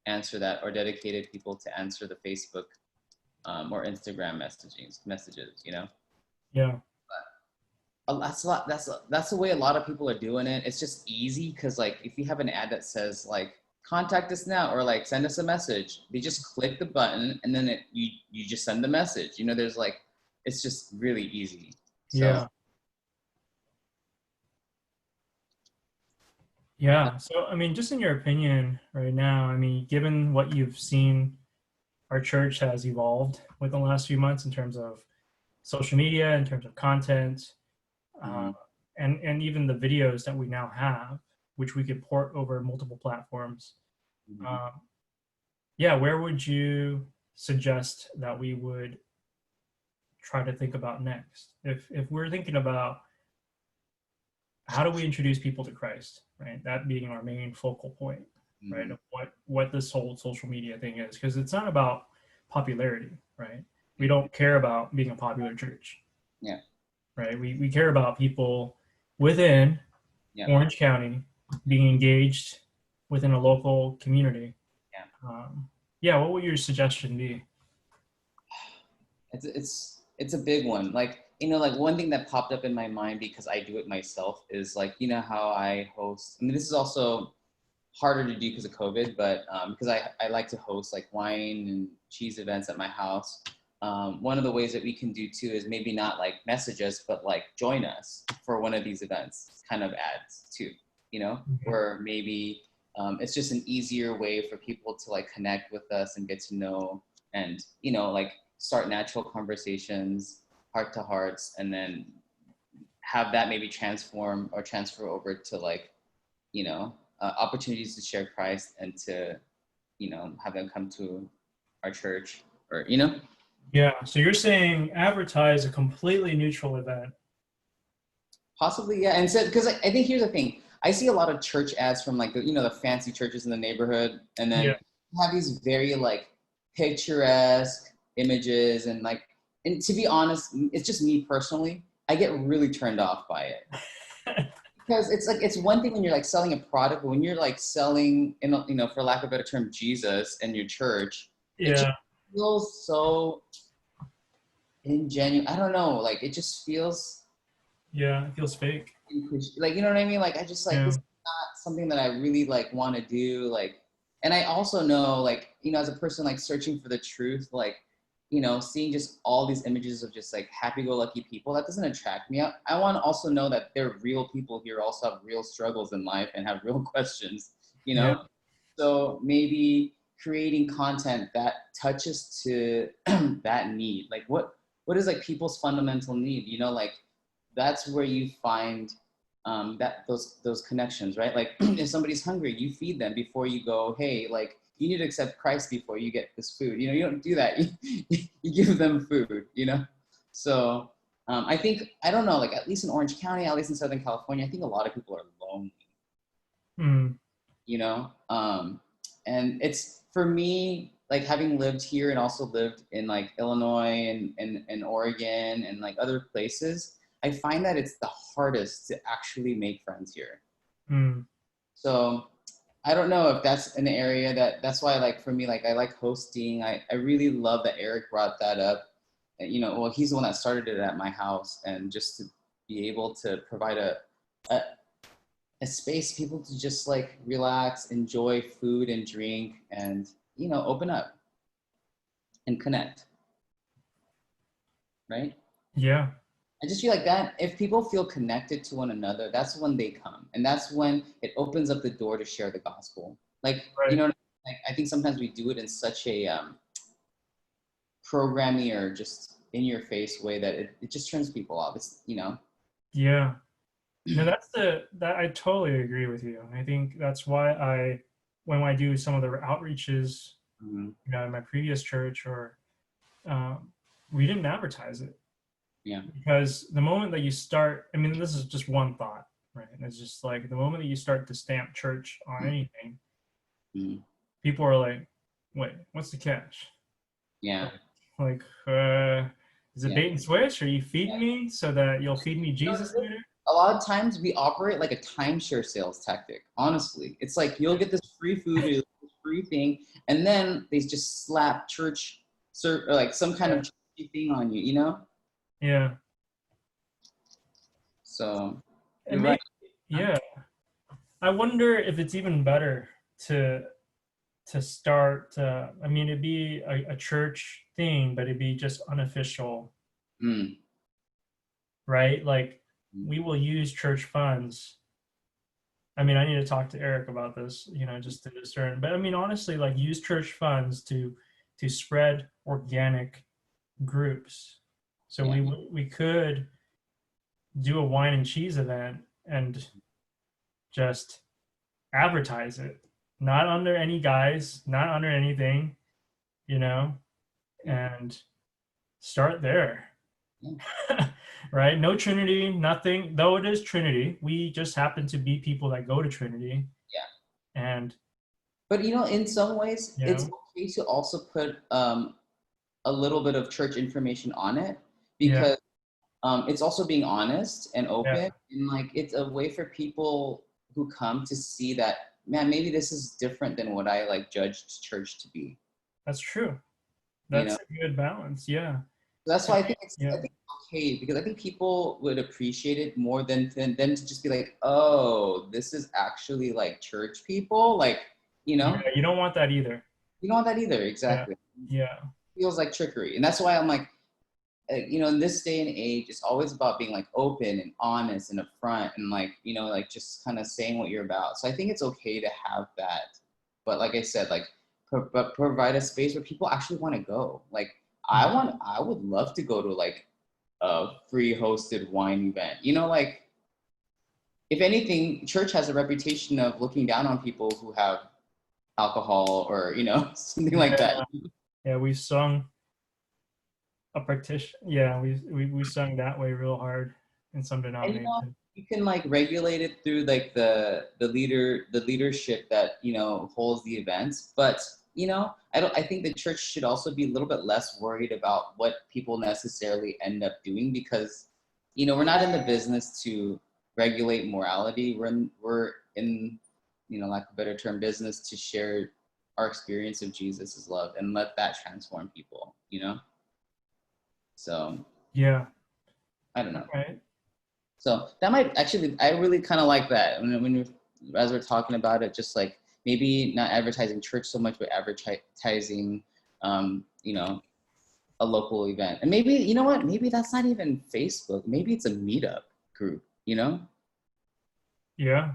answer that, or dedicated people to answer the Facebook or Instagram messages, Yeah. That's the way a lot of people are doing it. It's just easy because like if you have an ad that says like contact us now or like send us a message, they just click the button and then you just send the message. There's like, it's just really easy. So, Yeah. Yeah. So, I mean, just in your opinion right now, I mean, given what you've seen our church has evolved with the last few months in terms of social media, in terms of content, Mhm. and even the videos that we now have, which we could port over multiple platforms. Mhm. Yeah, where would you suggest that we would try to think about next? If we're thinking about how do we introduce people to Christ, right? That being our main focal point, right? Mhm. Of what this whole social media thing is, because it's not about popularity, right? We don't care about being a popular church. Yeah. Right. We care about people within Yeah. Orange County being engaged within a local community. Yeah. What would your suggestion be? It's a big one. Like, like one thing that popped up in my mind because I do it myself is like, how I host. I mean, this is also harder to do because of COVID, but because I like to host like wine and cheese events at my house. One of the ways that we can do too is maybe not like message us, but like join us for one of these events kind of ads too, you know, where maybe it's just an easier way for people to like connect with us and get to know and, you know, like start natural conversations, heart to hearts, and then have that maybe transform or transfer over to like, you know, opportunities to share Christ and to, you know, have them come to our church or, you know. Yeah. So you're saying advertise a completely neutral event. Possibly, yeah. And so, because I think here's the thing, I see a lot of church ads from like, you know, the fancy churches in the neighborhood, and then Yeah. you have these very like picturesque images, and like, and to be honest, it's just me personally, I get really turned off by it. Because it's like, it's one thing when you're like selling a product, but when you're like selling, you know, for lack of a better term, Jesus and your church, it just Yeah. feels so ingenuine. I don't know, like it just feels Yeah. It feels fake. like, you know what I mean? Like I just like, Yeah. this is not something that I really like want to do. Like, and I also know, like, you know, as a person like searching for the truth, like, you know, seeing just all these images of just like happy-go-lucky people, that doesn't attract me. I want to also know that there are real people here, also have real struggles in life and have real questions, you know. Yeah. So maybe creating content that touches to that need, like what is like people's fundamental need, you know, like that's where you find that those connections, right? Like if somebody's hungry, you feed them before you go, hey, like you need to accept Christ before you get this food. You know, you don't do that. You give them food, you know? So I think, I don't know, like at least in Orange County, at least in Southern California, I think a lot of people are lonely, Mm. you know? And it's, for me, like having lived here and also lived in like Illinois and Oregon and like other places, I find that it's the hardest to actually make friends here. Mm. So I don't know if that's an area that's why, like, for me, like, I like hosting. I really love that Eric brought that up. And, you know, well, he's the one that started it at my house, and just to be able to provide a space people to just like relax, enjoy food and drink, and, you know, open up and connect, right? Yeah. I just feel like that if people feel connected to one another, that's when they come. And that's when it opens up the door to share the gospel. Like, Right. you know, like, I think sometimes we do it in such a programmy or just in your face way that it just turns people off. It's, you know. Yeah. No, that I totally agree with you. I think that's why when I do some of the outreaches, Mm-hmm. you know, in my previous church, or we didn't advertise it. Yeah. Because the moment that you start, I mean, this is just one thought, right? And it's just like the moment that you start to stamp church on anything, Mm-hmm. people are like, wait, what's the catch? Yeah. Like, is it Yeah. bait and switch? Are you feeding me so that you'll feed me Jesus later? A lot of times we operate like a timeshare sales tactic. Honestly, it's like you'll get this free food or this free thing, and then they just slap church or like some kind of churchy thing on you, you know? Yeah. So And you're right. yeah. I wonder if it's even better to start. I mean, it'd be a church thing, but it'd be just unofficial, Mm. right? Like we will use church funds. I mean, I need to talk to Eric about this, you know, just to discern. But I mean, honestly, like use church funds to spread organic groups. So Yeah. we could do a wine and cheese event and just advertise it, not under any guise, not under anything, you know, and start there. Right? No Trinity, nothing, though it is Trinity. We just happen to be people that go to Trinity. Yeah. And But you know, in some ways, you it's know, okay to also put a little bit of church information on it, yeah, because it's also being honest and open, yeah, and like it's a way for people who come to see that, man, maybe this is different than what I like judged church to be. that's true. You That's know, a good balance. Yeah. that's why I think it's Yeah. okay because I think people would appreciate it more than to just be like, oh, this is actually like church people, like, you know, Yeah, you don't want that either. you don't want that either. Yeah. Exactly. Yeah. Feels like trickery, and that's why I'm like, you know, in this day and age, it's always about being like open and honest and upfront and like, you know, like just kind of saying what you're about. So I think it's okay to have that, but like I said, like but provide a space where people actually want to go. Like I would love to go to like a free hosted wine event. You know, like if anything, church has a reputation of looking down on people who have alcohol or, you know, something like that. Yeah, we sung a partition. Yeah, we sung that way real hard in some And you know, denominations. you can like regulate it through like the leadership that, you know, holds the events. But you know, I think the church should also be a little bit less worried about what people necessarily end up doing because, you know, we're not in the business to regulate morality. We're in, you know, like a better term, business to share our experience of Jesus' love and let that transform people, you know? So Yeah. I don't know. Right. So that might actually, I really kind of like that. When you, as we're talking about it, just like maybe not advertising church so much, but advertising, you know, a local event. And maybe, you know what? Maybe that's not even Facebook. Maybe it's a meetup group, you know? Yeah.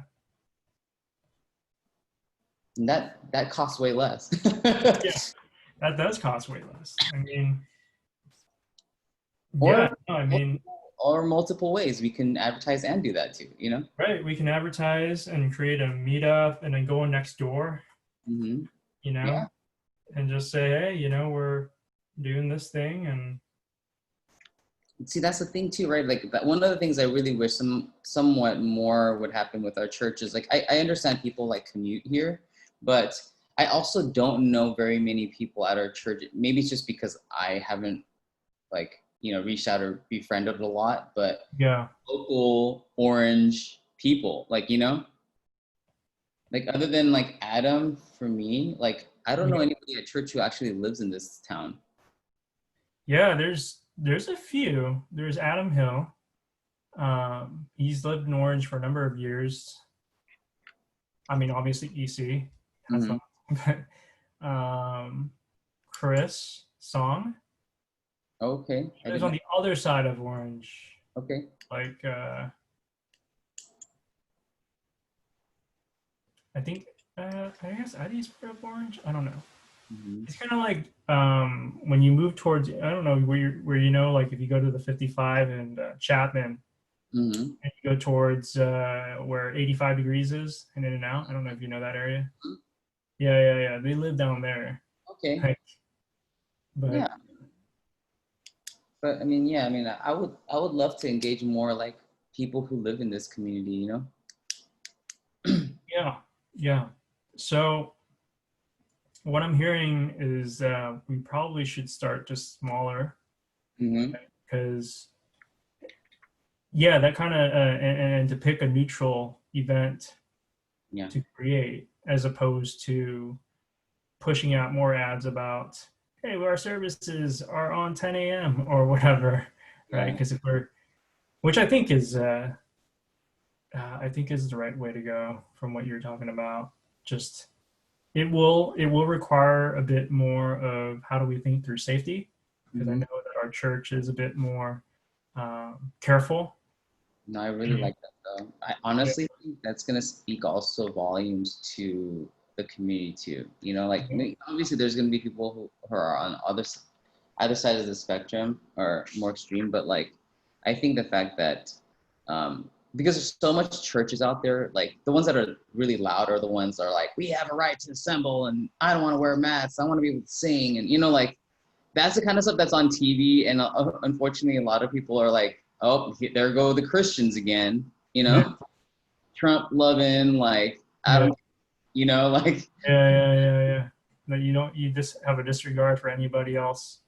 And that costs way less. Yeah. That does cost way less. I mean, Or, yeah, no, I mean, or multiple ways we can advertise and do that too, you know? right. We can advertise and create a meetup and then go next door, Hmm. you Yeah. know, and just say, hey, you know, we're doing this thing. And See, that's the thing too, right? Like that, one of the things I really wish somewhat more would happen with our churches. Like I understand people like commute here, but I also don't know very many people at our church. Maybe it's just because I haven't like, you know, reached out or befriended a lot, but yeah, local orange people, like, you know, like other than like Adam for me, like I don't know yeah, anybody at church who actually lives in this town. yeah, there's a few. There's Adam Hill. He's lived in Orange for a number of years. I mean, obviously EC has Hmm. the, but Chris Song. Okay. He I lives didn't on know. the other side of Orange, Okay. like I think I guess Eddie's part of Orange. I don't know. Hmm. It's kind of like when you move towards I don't know where you know like if you go to the 55 and Chapman Hmm. and you go towards where 85 degrees is and In and Out. I don't know if you know that area. Yeah, yeah, yeah. They live down there. Okay. Like, but Yeah. But I mean, yeah, I mean, I would love to engage more like people who live in this community, you know? yeah, yeah. So what I'm hearing is we probably should start just smaller Hmm. because yeah, that kind of and to pick a neutral event Yeah. to create as opposed to pushing out more ads about hey, well, our services are on 10 a.m. or whatever, right? Yeah. Because if we're which I think is the right way to go from what you're talking about. Just it will require a bit more of how do we think through safety because I Hmm. know that our church is a bit more careful. No, I really like that though. I Yeah, honestly think that's gonna speak also volumes to the community too. You know, like I mean, obviously there's gonna be people who are on either side of the spectrum or more extreme, but like I think the fact that because there's so much churches out there, like the ones that are really loud are the ones that are like, we have a right to assemble and I don't want to wear masks, I want to be able to sing, and you know, like that's the kind of stuff that's on TV. And unfortunately, a lot of people are like, oh, there go the Christians again, you yeah, know, Trump loving, like, I yeah, don't, you know, like, yeah. That you just have a disregard for anybody else.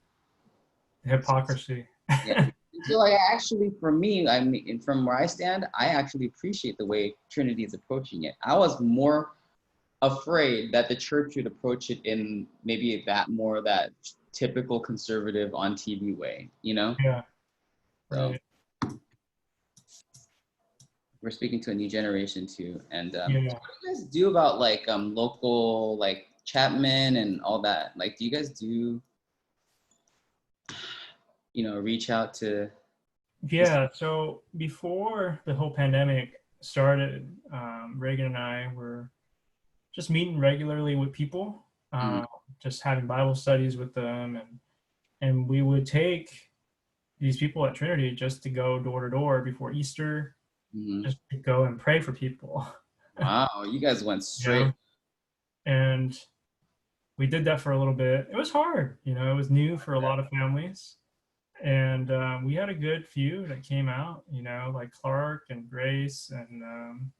Hypocrisy. yeah. So like actually for me, I mean, from where I stand, I actually appreciate the way Trinity is approaching it. I was more afraid that the church would approach it in maybe that typical conservative on TV way, you know? Yeah, So Right. we're speaking to a new generation too. And what Yeah. do you guys do about like local like Chapman and all that? Like, do you guys do, reach out to? Yeah. So before the whole pandemic started, Reagan and I were just meeting regularly with people, Mhm, just having Bible studies with them, and we would take these people at Trinity just to go door to door before Easter, mhm. just to go and pray for people. Wow, you guys went You know, straight. and we did that for a little bit. It was hard, it was new for a lot of families, and we had a good few that came out, like Clark and Grace and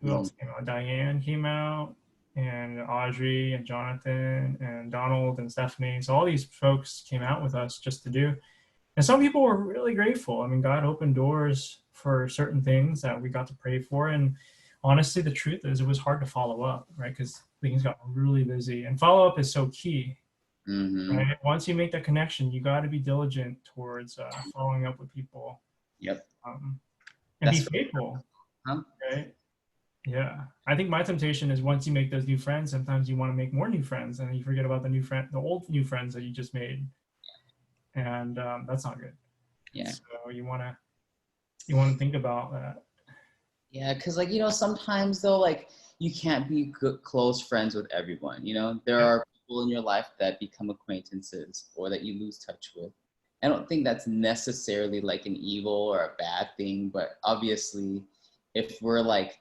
who Mhm, else came out? Diane came out, and Audrey and Jonathan and Donald and Stephanie. So all these folks came out with us just to do. And some people were really grateful. I mean, God opened doors for certain things that we got to pray for. And honestly, the truth is, it was hard to follow up, right? Because things got really busy. And follow up is so key, mhm. right? Once you make that connection, you got to be diligent towards following up with people, Yep. um, and be That's faithful, huh? right? Yeah, I think my temptation is once you make those new friends, sometimes you want to make more new friends, and you forget about the old new friends that you just made, and that's not good. Yeah. So you want to think about that. Yeah, because like sometimes though, like you can't be good, close friends with everyone. There Yep. are people in your life that become acquaintances or that you lose touch with. I don't think that's necessarily like an evil or a bad thing, but obviously, if we're like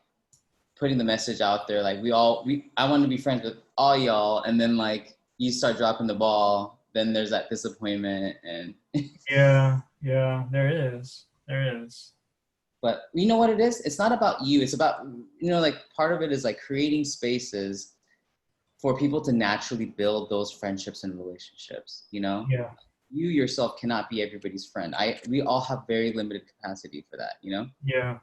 putting the message out there, like I want to be friends with all y'all, and then like you start dropping the ball, then there's that disappointment and. Yeah, yeah, there is. But you know what it is? It's not about you. It's about, like part of it is like creating spaces for people to naturally build those friendships and relationships. Yeah, You yourself cannot be everybody's friend. We all have very limited capacity for that. yeah,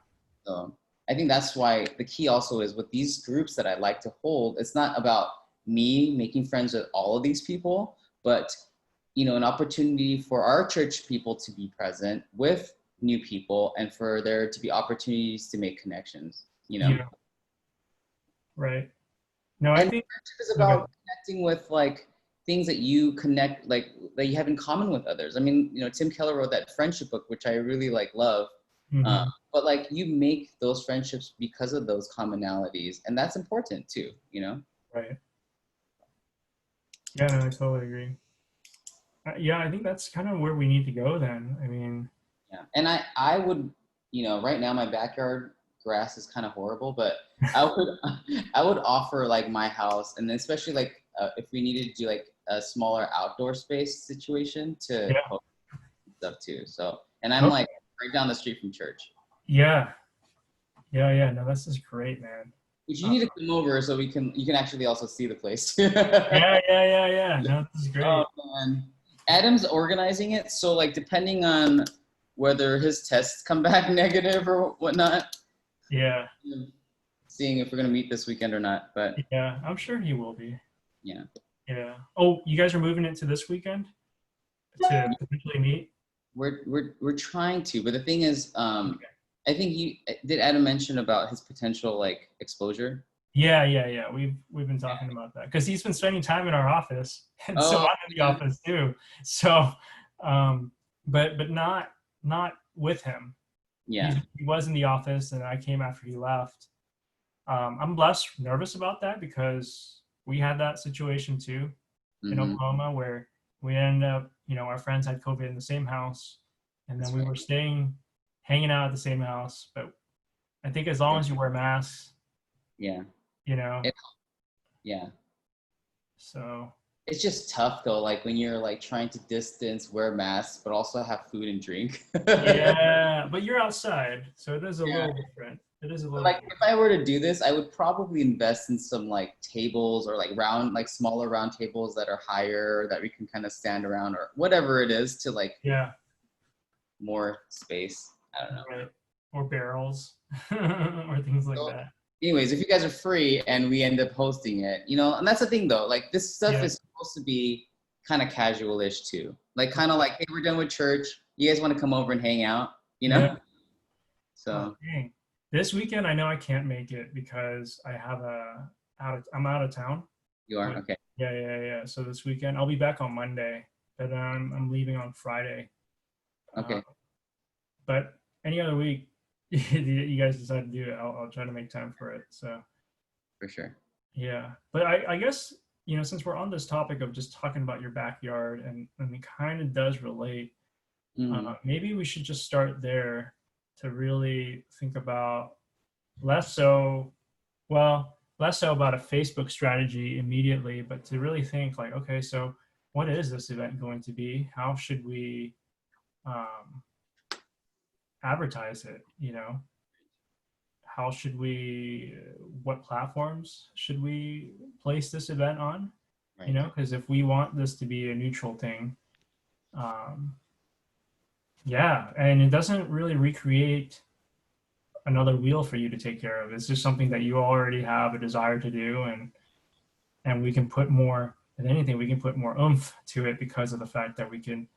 So I think that's why the key also is with these groups that I like to hold, it's not about me making friends with all of these people, but an opportunity for our church people to be present with new people and for there to be opportunities to make connections. yeah, right. No, I And think. friendship is Okay. about connecting with like things that you connect, like that you have in common with others. I mean, Tim Keller wrote that friendship book, which I really like love. Uh, Hmm. but like you make those friendships because of those commonalities, and that's important too. Right. Yeah, no, I totally agree. Yeah, I think that's kind of where we need to go then. I mean, Yeah, and I would, right now my backyard grass is kind of horrible, but I would I would offer like my house, and then especially like if we needed to do like a smaller outdoor space situation to yeah. host stuff too. So, and I'm Okay. like right down the street from church, Yeah, yeah, yeah. No, this is great, man. which you Uh, need to come over so you can actually also see the place. yeah, yeah, yeah, yeah. No, this is Oh great. man, Adam's organizing it, so like depending on whether his tests come back negative or whatnot. Yeah, Seeing if we're gonna meet this weekend or not. But yeah. I'm sure he will be. yeah, Yeah. Oh, you guys are moving it to this weekend to potentially meet? we're trying to. But the thing is, I think you did. Adam mention about his potential like exposure. Yeah, yeah, yeah. We've been talking about that because he's been spending time in our office, and so Oh I'm in the yeah, office too. So, but not with him. yeah. He was in the office, and I came after he left. I'm less nervous about that because we had that situation too in Mm-hmm. Oklahoma where we ended up, our friends had COVID in the same house, and then That's we right. were hanging out at the same house. But I think as long as you wear masks, Yeah, you know, it, yeah. so It's just tough though, like when you're like trying to distance, wear masks, but also have food and drink. yeah, but you're outside, so it is a Yeah. little different. It is a But little like if I were to do this, I would probably invest in some like tables or like like smaller round tables that are higher that we can kind of stand around or whatever it is to like yeah, more space. I don't know. right. Or barrels or things like So, that. anyways, if you guys are free and we end up hosting it, and that's the thing though, like this stuff Yeah, is supposed to be kind of casual-ish too. Like kind of like, hey, we're done with church. you guys want to come over and hang out, you know? Yeah. So Oh, dang. This weekend, I know I can't make it because I'm out of town. you are But okay. yeah. So this weekend, I'll be back on Monday, but I'm leaving on Friday. Uh, Okay, but any other week, you guys decide to do it, I'll try to make time for it. So for sure. yeah, but I guess since we're on this topic of just talking about your backyard, and it kind of does relate, Mhm. maybe we should just start there to really think about less so, well, less so about a Facebook strategy immediately, but to really think like, okay, so what is this event going to be? How should we um, advertise it? How should we, what platforms should we place this event on? Right. Because if we want this to be a neutral thing, um, yeah, and it doesn't really recreate another wheel for you to take care of. It's just something that you already have a desire to do, and we can put more, if anything, we can put more oomph to it because of the fact that we can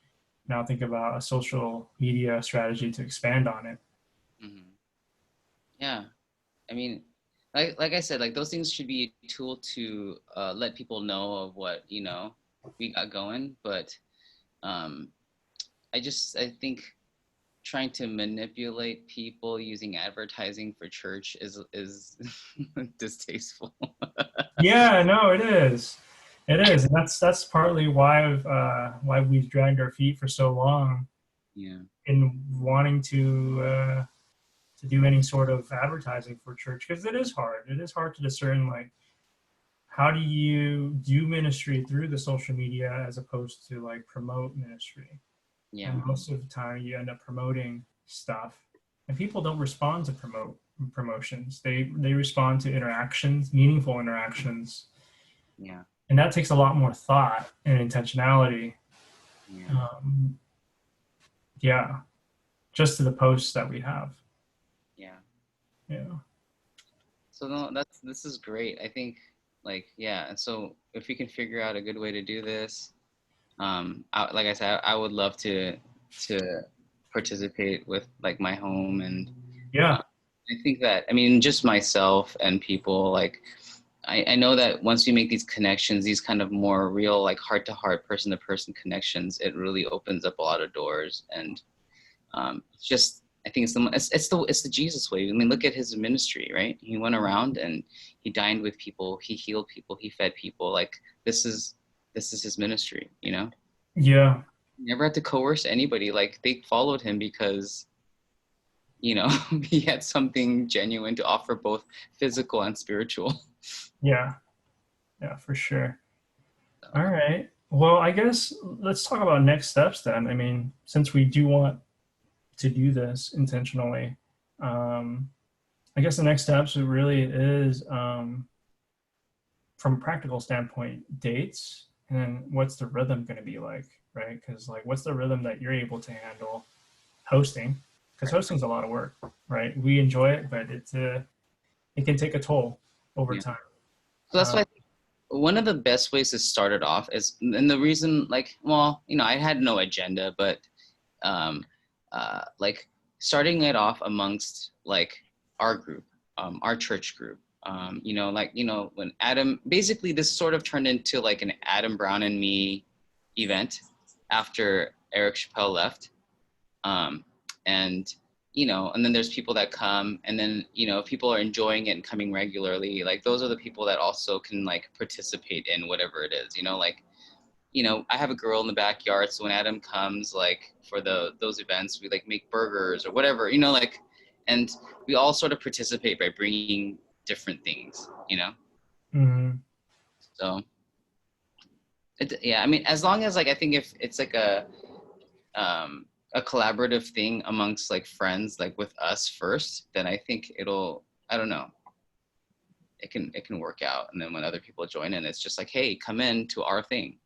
now think about a social media strategy to expand on it. Hmm. Yeah. I mean, like I said, like those things should be a tool to let people know of what, we got going. But um, I think trying to manipulate people using advertising for church is distasteful. Yeah, no, it is. It is, and that's partly why we've dragged our feet for so long Yeah. in wanting to do any sort of advertising for church, because it is hard. It is hard to discern, like, how do you do ministry through the social media as opposed to like promote ministry. Yeah. And most of the time you end up promoting stuff, and people don't respond to promotions. They respond to interactions, meaningful interactions, Yeah. and that takes a lot more thought and intentionality. Yeah. um, yeah, just to the posts that we have. Yeah. Yeah. So no, this is great. I think like yeah, and so if we can figure out a good way to do this, like I said, I would love to participate with like my home and Yeah. uh, I think that I mean just myself and people like I know that once we make these connections, these kind of more real like heart to heart, person to person connections, it really opens up a lot of doors and it's just I think it's the Jesus way. I mean, look at his ministry, right? He went around and he dined with people, he healed people, he fed people. Like this is his ministry, you know. Yeah. He never had to coerce anybody. Like they followed him because he had something genuine to offer, both physical and spiritual. Yeah. Yeah, for sure. All right. Well, I guess let's talk about next steps then. I mean, since we do want to do this intentionally, um, I guess the next steps really is, from a practical standpoint, dates, and then what's the rhythm going to be like, right? Because like, what's the rhythm that you're able to handle hosting? Because hosting's a lot of work, right? We enjoy it, but it can take a toll over Yeah. time. So that's Uh, why one of the best ways to start it off is, and the reason, like, well, I had no agenda, but um, like starting it off amongst like our group, our church group. When Adam, basically this sort of turned into like an Adam Brown and me event after Eric Chappelle left. Um, and and then there's people that come, and then if people are enjoying it and coming regularly, like those are the people that also can like participate in whatever it is, like I have a girl in the backyard, so when Adam comes, like for those events, we like make burgers or whatever, like, and we all sort of participate by bringing different things. mhm. So, yeah, I mean, as long as like I think if it's like a collaborative thing amongst like friends, like with us first, then I think I don't know, it can work out, and then when other people join in, it's just like, hey, come in to our thing.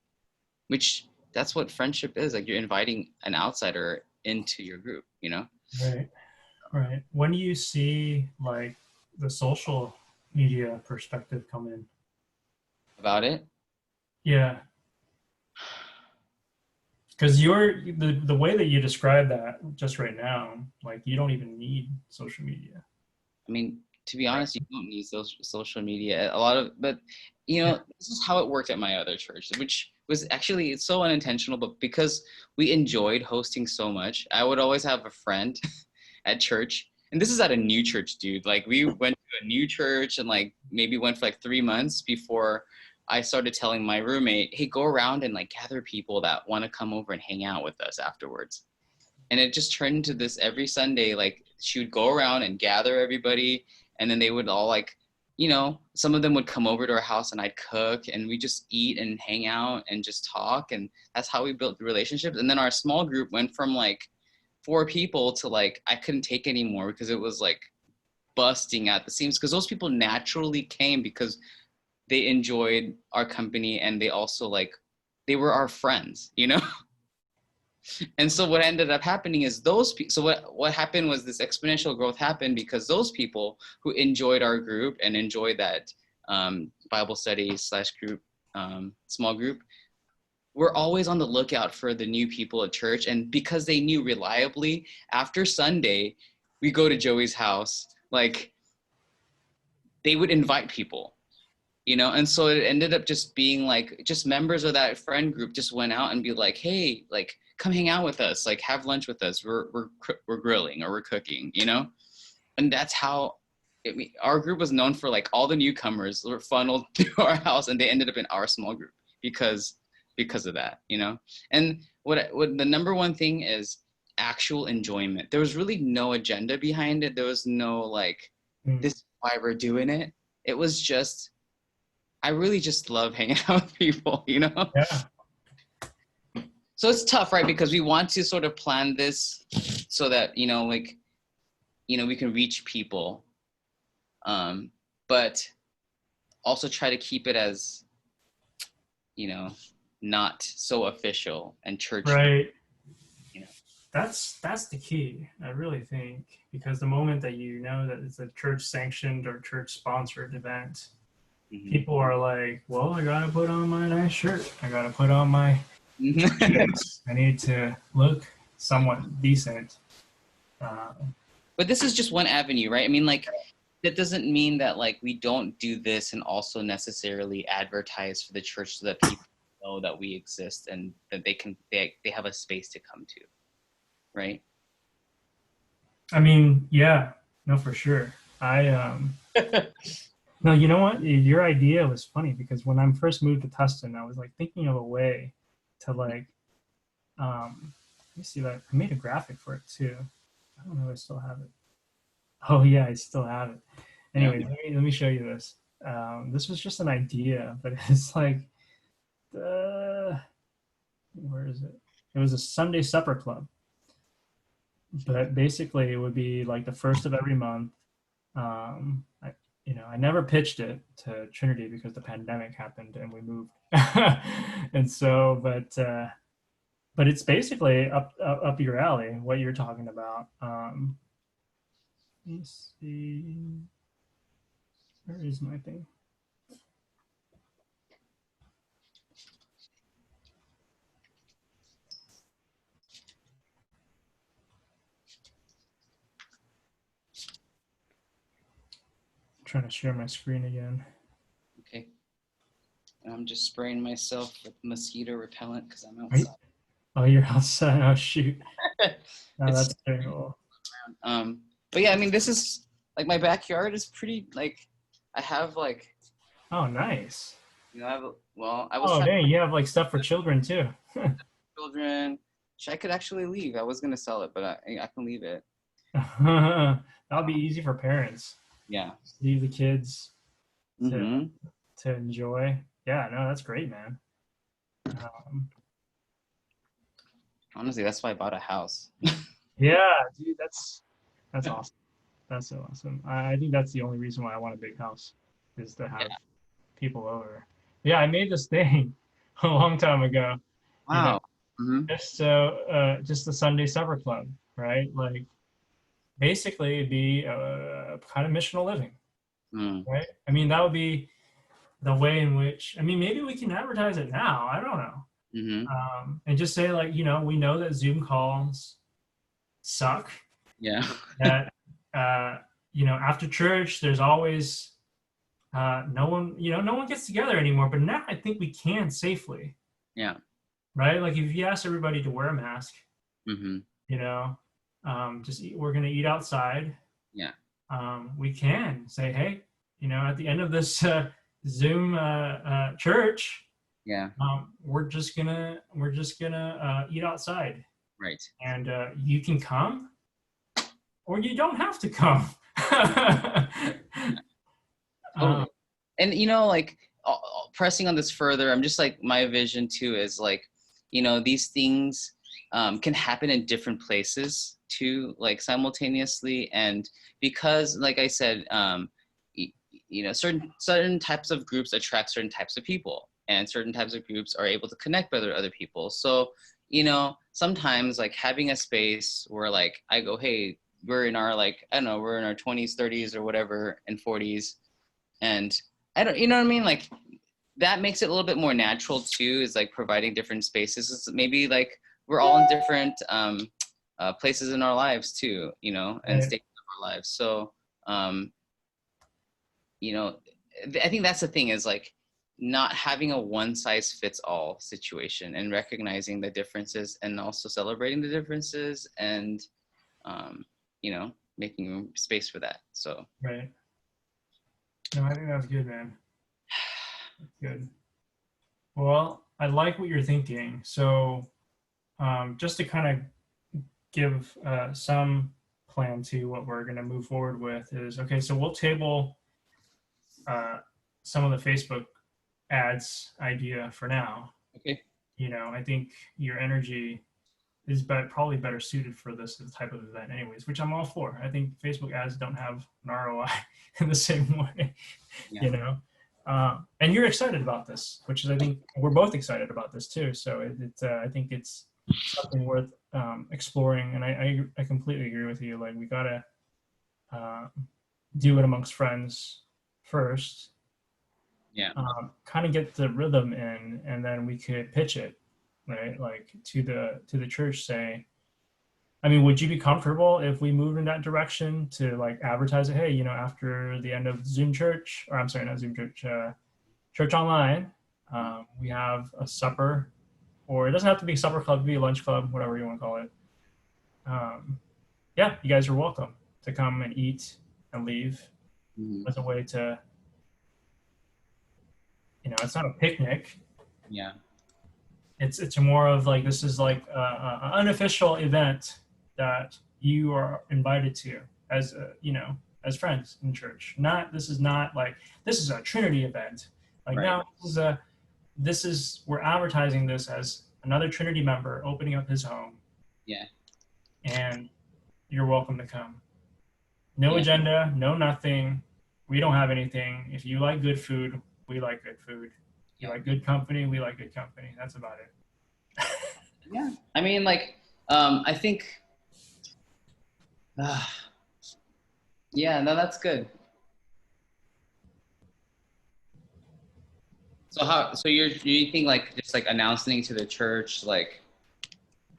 Which that's what friendship is. Like you're inviting an outsider into your group. Right. Right. When do you see like the social media perspective come in? About it. Yeah. Because the way that you describe that just right now, like you don't even need social media. I mean, to be Right. honest, you don't need social media. A lot of, but you know, this is how it worked at my other church, which was actually it's so unintentional. But because we enjoyed hosting so much, I would always have a friend at church, and this is at a new church, dude. Like we went to a new church and like maybe went for like 3 months before I started telling my roommate, "Hey, go around and like gather people that want to come over and hang out with us afterwards." And it just turned into this every Sunday. Like she would go around and gather everybody, and then they would all like, you know, some of them would come over to our house and I'd cook, and we just eat and hang out and just talk, and that's how we built the relationships. And then our small group went from like 4 people to like I couldn't take anymore because it was like busting at the seams because those people naturally came because they enjoyed our company and they also like they were our friends, you know. And so what ended up happening is those people, so what happened was this exponential growth happened because those people who enjoyed our group and enjoyed that Bible study / group, small group, were always on the lookout for the new people at church. And because they knew reliably, after Sunday, we go to Joey's house, like they would invite people, you know? And so it ended up just being like, just members of that friend group just went out and be like, hey, like, come hang out with us, like have lunch with us. We're grilling or we're cooking, you know? And that's how our group was known for. Like all the newcomers were funneled through our house and they ended up in our small group because of that, you know? And what the number one thing is actual enjoyment. There was really no agenda behind it. There was no like, this is why we're doing it. It was just, I really just love hanging out with people, you know? Yeah. So it's tough, right? Because we want to sort of plan this so that, you know, like, you know, we can reach people, but also try to keep it as, you know, not so official and church. Right. You know. That's the key, I really think, because the moment that you know that it's a church sanctioned or church sponsored event, people are like, well, I gotta put on my nice shirt. I gotta put on my I need to look somewhat decent. But this is just one avenue, right? I mean, like, that doesn't mean that like we don't do this and also necessarily advertise for the church so that people know that we exist and that they have a space to come to, right? I mean, yeah, no, for sure. No, you know what? Your idea was funny because when I first moved to Tustin, I was like thinking of a way to like, let me see that. I made a graphic for it too. I don't know if I still have it. Oh yeah, I still have it. Anyway, let me show you this. This was just an idea, but it's like, where is it? It was a Sunday supper club. But basically it would be like the first of every month. I never pitched it to Trinity because the pandemic happened and we moved. And so, but it's basically up your alley, what you're talking about. Let me see. Where is my thing? I'm trying to share my screen again. Okay. I'm just spraying myself with mosquito repellent because I'm outside. Oh, you're outside. Oh, shoot. Oh, that's terrible. But yeah, I mean, this is like my backyard is pretty like I have like. Oh, nice. You know, I was. Oh, dang, you have like stuff for children too. Children. I could actually leave. I was gonna sell it, but I can leave it. That'll be easy for parents. Yeah. Leave the kids to enjoy. Yeah, no, that's great, man. Honestly, that's why I bought a house. Yeah, dude, that's awesome. That's so awesome. I think that's the only reason why I want a big house is to have people over. Yeah, I made this thing a long time ago. Wow. Just the Sunday supper club, right? Like basically it'd be a kind of missional living, right? I mean, that would be the way in which, I mean, maybe we can advertise it now. I don't know. Mm-hmm. And just say like, we know that Zoom calls suck. Yeah. That after church, there's always no one gets together anymore. But now I think we can safely, Yeah. right? Like if you ask everybody to wear a mask, Mm-hmm. we're gonna eat outside. Yeah. We can say, hey, at the end of this Zoom church, Yeah. we're just gonna eat outside, Right. and you can come or you don't have to come. Totally. um, And like pressing on this further, I'm just like, my vision too is like, these things can happen in different places too, like simultaneously. And because, like I said, certain types of groups attract certain types of people, and certain types of groups are able to connect with other people. So, sometimes like having a space where like I go, hey, we're in our like, I don't know, we're in our 20s, 30s or whatever, and 40s. And I don't, you know what I mean? Like that makes it a little bit more natural too, is like providing different spaces. It's maybe like we're all in different places in our lives too, and Right. stages of our lives. So, I think that's the thing, is like not having a one size fits all situation, and recognizing the differences and also celebrating the differences, and, making space for that. So. Right. No, I think that's good, man. That's good. Well, I like what you're thinking. So, just to kind of give some plan to what we're going to move forward with is, okay, so we'll table some of the Facebook ads idea for now. Okay. I think your energy is probably better suited for this type of event anyways, which I'm all for. I think Facebook ads don't have an ROI in the same way, Yeah. And you're excited about this, which is, I think we're both excited about this too. So I think it's something worth exploring. And I completely agree with you. Like we gotta do it amongst friends first, Yeah. kind of get the rhythm in, and then we could pitch it, right? Like to the church, say, I mean, would you be comfortable if we moved in that direction to like advertise it? Hey, after the end of Zoom church, or I'm sorry, not Zoom church, church online, we have a supper, or it doesn't have to be a supper club, it could be a lunch club, whatever you want to call it. Yeah, you guys are welcome to come and eat and leave Mm-hmm. as a way to, it's not a picnic. Yeah. It's more of like, this is like an unofficial event that you are invited to as as friends in church. This is not like, this is a Trinity event. Like Right. now we're advertising this as another Trinity member opening up his home. Yeah. And you're welcome to come. No Yeah. agenda, no nothing. We don't have anything. If you like good food, we like good food. You like good company, we like good company. That's about it. Yeah. I mean, like, I think, yeah, no, that's good. So you think like just like announcing to the church, like,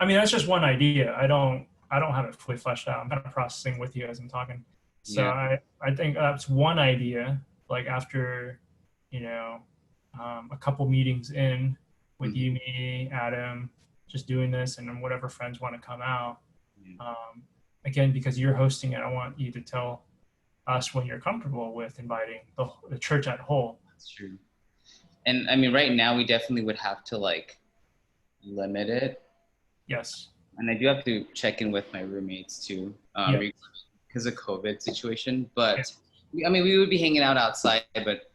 I mean, that's just one idea. I don't have it fully fleshed out. I'm kind of processing with you as I'm talking. So yeah. I think that's one idea. Like after, a couple meetings in with Mhm. you, me, Adam, just doing this, and then whatever friends want to come out. Mhm. Again, because you're hosting it, I want you to tell us when you're comfortable with inviting the church at whole. That's true. And I mean, right now we definitely would have to like limit it. Yes. And I do have to check in with my roommates too, Yeah. because of COVID situation. But I mean, we would be hanging out outside, but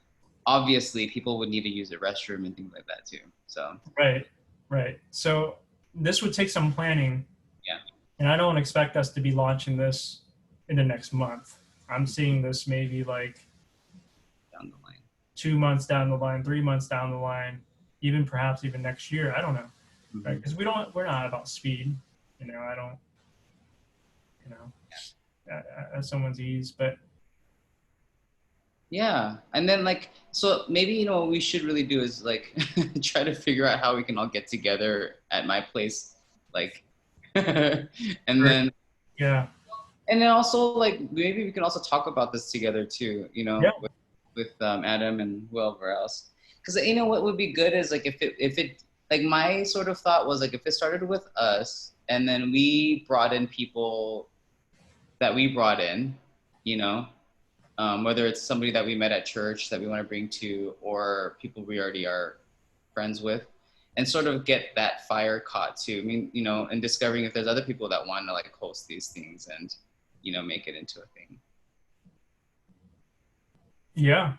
obviously people would need to use the restroom and things like that too. So. Right. So this would take some planning. Yeah. And I don't expect us to be launching this in the next month. I'm seeing this maybe like Down the line. 2 months down the line, 3 months down the line, even perhaps even next year. I don't know. Mm-hmm. Right? Because we're not about speed. I don't, at someone's ease, but Yeah. And then like, so maybe, you know, what we should really do is like try to figure out how we can all get together at my place. Like, and Or- then, Yeah. and then also like, maybe we can also talk about this together too, you Yeah. know, with Adam and whoever else. Cause you know, what would be good is like, if it, like my sort of thought was like, if it started with us and then we brought in people that we brought in, you know, whether it's somebody that we met at church that we want to bring to, or people we already are friends with, and sort of get that fire caught too. I mean, you know, and discovering if there's other people that want to like host these things and, you know, make it into a thing. Yeah.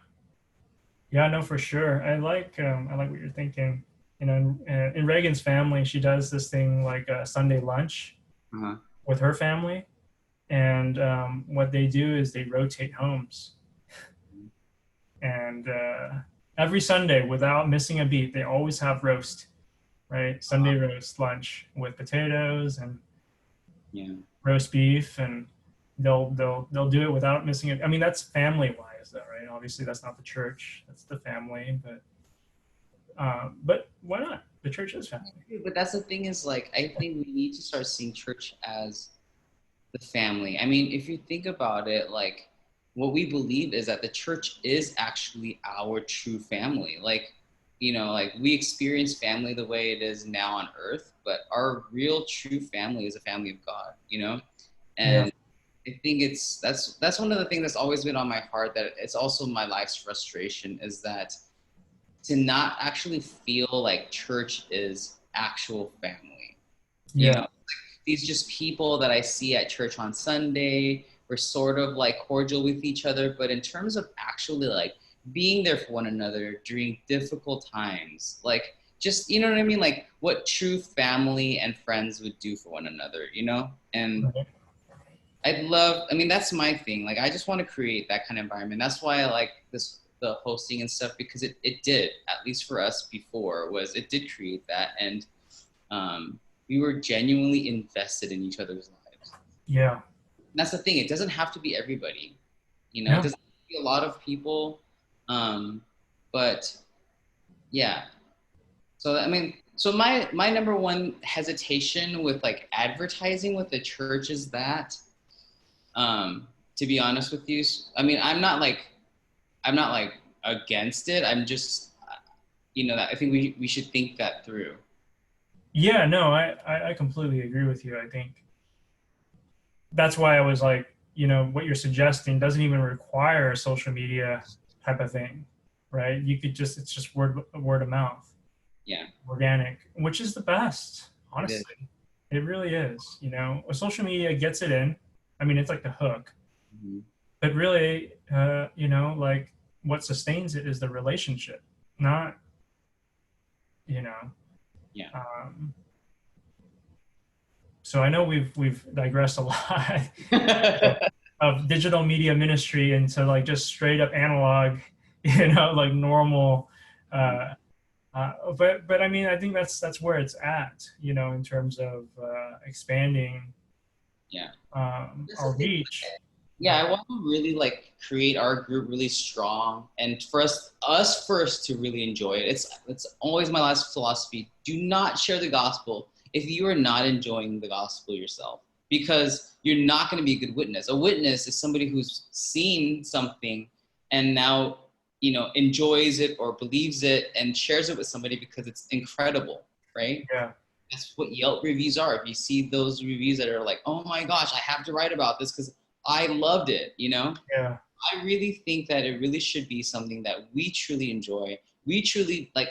Yeah, no, for sure. I like what you're thinking. You know, in Reagan's family, she does this thing like a Sunday lunch Uh-huh. with her family, and what they do is they rotate homes, and every Sunday, without missing a beat, they always have roast, right? Sunday roast lunch with potatoes and Yeah. roast beef, and they'll do it without missing it. I mean, that's family wise, though, right? Obviously, that's not the church; that's the family, but why not? The church is family. But that's the thing is like, I think we need to start seeing church as the family. I mean, if you think about it, like what we believe is that the church is actually our true family. Like, you know, like we experience family the way it is now on earth, but our real true family is a family of God, you know? Yeah, And I think that's one of the things that's always been on my heart, that it's also my life's frustration, is that to not actually feel like church is actual family. You yeah, know, these just people that I see at church on Sunday. We're sort of like cordial with each other, but in terms of actually like being there for one another during difficult times, like just, you know what I mean? Like what true family and friends would do for one another, you know? And right. I'd love, I mean, that's my thing. Like, I just want to create that kind of environment. That's why I like this, the hosting and stuff, because it did, at least for us before, was it did create that. And we were genuinely invested in each other's lives. Yeah, And that's the thing. It doesn't have to be everybody, you know, it yeah, doesn't have to be a lot of people. Um, but yeah. So, I mean, so my number one hesitation with like advertising with the church is that, to be honest with you, I mean, I'm not like against it. I'm just, you know, that I think we should think that through. yeah. No, I completely agree with you. I think that's why I was like, you know, what you're suggesting doesn't even require a social media type of thing, right? You could just it's just word of mouth, Yeah, organic, which is the best, it is. honestly. It really is. You know, social media gets it in. I mean, it's like the hook, Mhm. but really, you know, like what sustains it is the relationship, not, you know. Yeah. Um, so I know we've digressed a lot of digital media ministry into like just straight up analog, you know, like normal. Uh, but I mean, I think that's where it's at, you know, in terms of expanding Yeah. That's the our thing. reach. Yeah, I want to really like create our group really strong, and for us first to really enjoy it. It's always my last philosophy. Do not share the gospel if you are not enjoying the gospel yourself, because you're not going to be a good witness. A witness is somebody who's seen something and now, you know, enjoys it or believes it and shares it with somebody because it's incredible, right? Yeah, That's what Yelp reviews are. If you see those reviews that are like, oh my gosh, I have to write about this because I loved it, you know? yeah, I really think that it really should be something that we truly enjoy. We truly, like,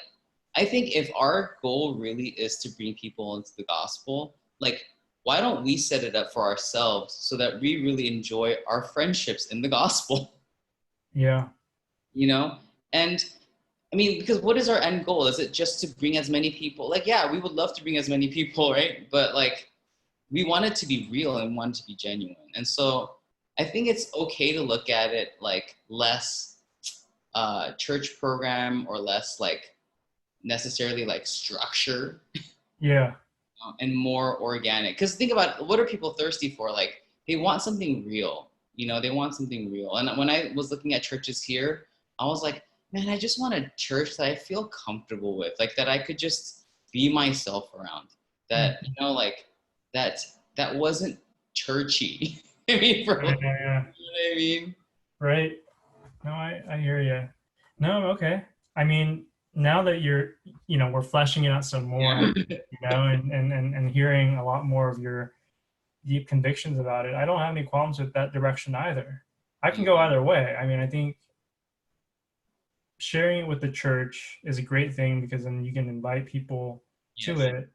I think if our goal really is to bring people into the gospel, like, why don't we set it up for ourselves so that we really enjoy our friendships in the gospel, yeah, you know? And I mean, because what is our end goal? Is it just to bring as many people? Like, yeah, we would love to bring as many people, right? But like, we want it to be real and want it to be genuine. And so I think it's okay to look at it like less church program or less like necessarily like structure, yeah, and more organic. Because think about, what are people thirsty for? Like they want something real, You know, they want something real. And when I was looking at churches here, I was like, man, I just want a church that I feel comfortable with, like that I could just be myself around. That, you know, like that wasn't churchy. I mean, Yeah, yeah, yeah. you know what I mean? Right. No, I hear you. No, okay. I mean, now that you're, we're fleshing it out some more, and hearing a lot more of your deep convictions about it, I don't have any qualms with that direction either. I can go either way. I mean, I think sharing it with the church is a great thing because then you can invite people to Yes. it.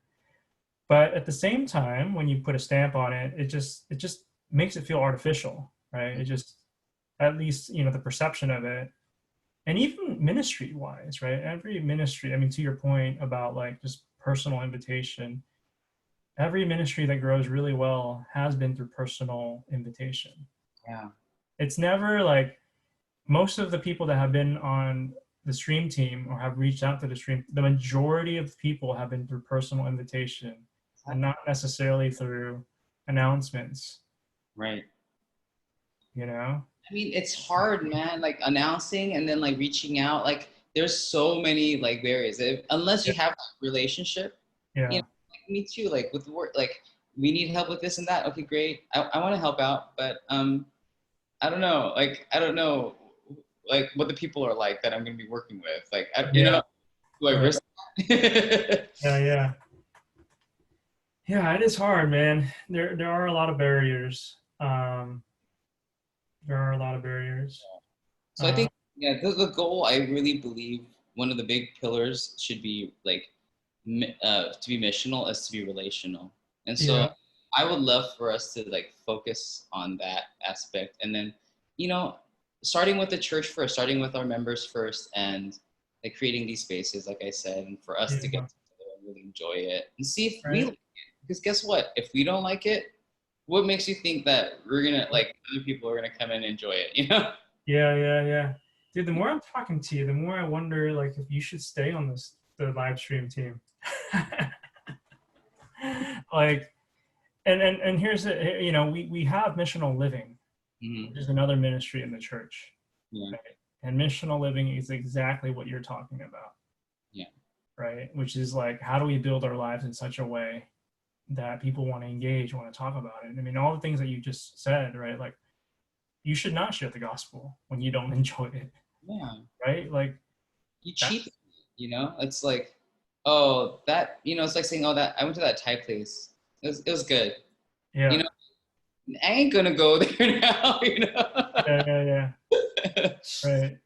But at the same time, when you put a stamp on it, it just makes it feel artificial, right? It just, at least, the perception of it, and even ministry wise, right? Every ministry, I mean, to your point about like just personal invitation, every ministry that grows really well has been through personal invitation. Yeah. It's never like, most of the people that have been on the stream team or have reached out to the stream, the majority of people have been through personal invitation and not necessarily through announcements, Right. you know? I mean, it's hard, man. Like announcing and then like reaching out. Like there's so many like barriers. Unless you Yeah. have a relationship, you Yeah. know, like me too. Like with work, like we need help with this and that. Okay, great. I want to help out, but I don't know. Like I don't know, like what the people are like that I'm gonna be working with. Like you know, do I Right. risk that? Yeah, yeah. Yeah, it is hard, man. There are a lot of barriers. There are a lot of barriers. So I think yeah, the goal I really believe one of the big pillars should be like to be missional is to be relational. And so Yeah, I would love for us to like focus on that aspect and then, you know, starting with the church first, starting with our members first and like creating these spaces, like I said, and for us to yeah, get together and really enjoy it and see if we right. like it. Because guess what? If we don't like it, what makes you think that we're gonna like other people are gonna come and enjoy it, you know? Yeah, yeah, yeah. Dude, the more I'm talking to you, the more I wonder like if you should stay on the live stream team. Like, and here's it, we have missional living, Mm-hmm. which is another ministry in the church. Yeah. Right? And missional living is exactly what you're talking about. Yeah. Right? Which is like, how do we build our lives in such a way that people want to engage, want to talk about it? I mean, all the things that you just said, right? Like, you should not share the gospel when you don't enjoy it, Yeah. right? Like, You that, cheat, you know? It's like, oh, that, you know, it's like saying, oh, that I went to that Thai place. It was good. You yeah, know, I ain't gonna go there now, you yeah, yeah, yeah, know? right.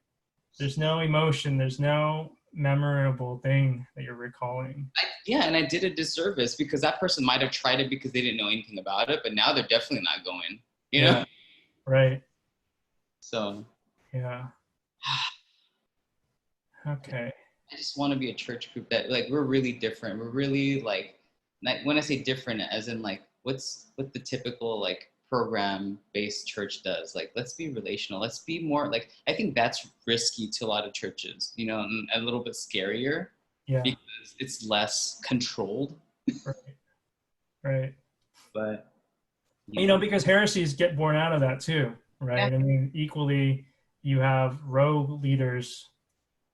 There's no emotion. There's no memorable thing that you're recalling. Yeah, and I did a disservice because that person might have tried it because they didn't know anything about it, but now they're definitely not going, you know? Yeah, right. So Yeah. Okay. I just want to be a church group that like we're really different. We're really like when I say different, as in like what the typical like program based church does. Like let's be relational. Let's be more like I think that's risky to a lot of churches, you know, and a little bit scarier Yeah. because it's less controlled. Right. Right. But Because heresies get born out of that too, right? yeah. I mean, equally, you have rogue leaders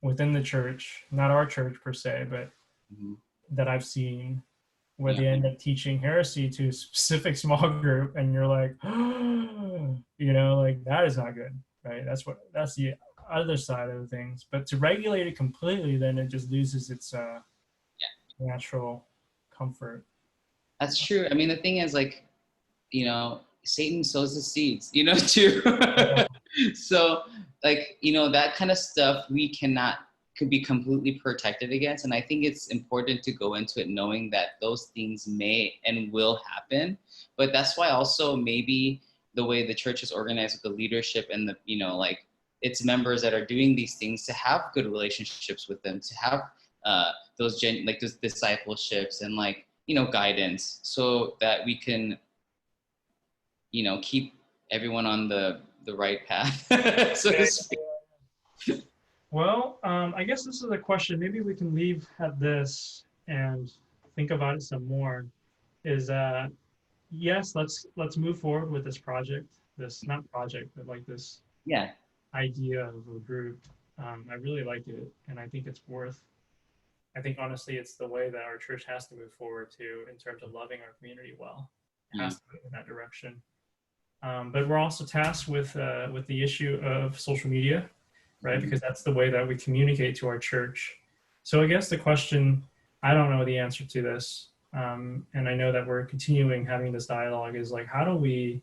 within the church, not our church per se, but Mhm. that I've seen where Yeah. they end up teaching heresy to a specific small group, and you're like, like that is not good, right? That's the other side of things. But to regulate it completely, then it just loses its natural comfort. That's true. I mean, the thing is like, you know, Satan sows the seeds, you know, too. So like, you know, that kind of stuff could be completely protected against. And I think it's important to go into it knowing that those things may and will happen. But that's why also maybe the way the church is organized with the leadership and the, you know, like its members that are doing these things to have good relationships with them, to have those discipleships and like, you know, guidance so that we can, you know, keep everyone on the right path, so to speak. Well, I guess this is a question. Maybe we can leave at this and think about it some more. Is yes, let's move forward with this project. this not project, but like this Yeah. idea of a group. I really like it, and I think it's worth. I think honestly, it's the way that our church has to move forward too, in terms of loving our community well. It has to move in that direction. But we're also tasked with the issue of social media, right? Because that's the way that we communicate to our church. So I guess the question, I don't know the answer to this, and I know that we're continuing having this dialogue, is like, how do we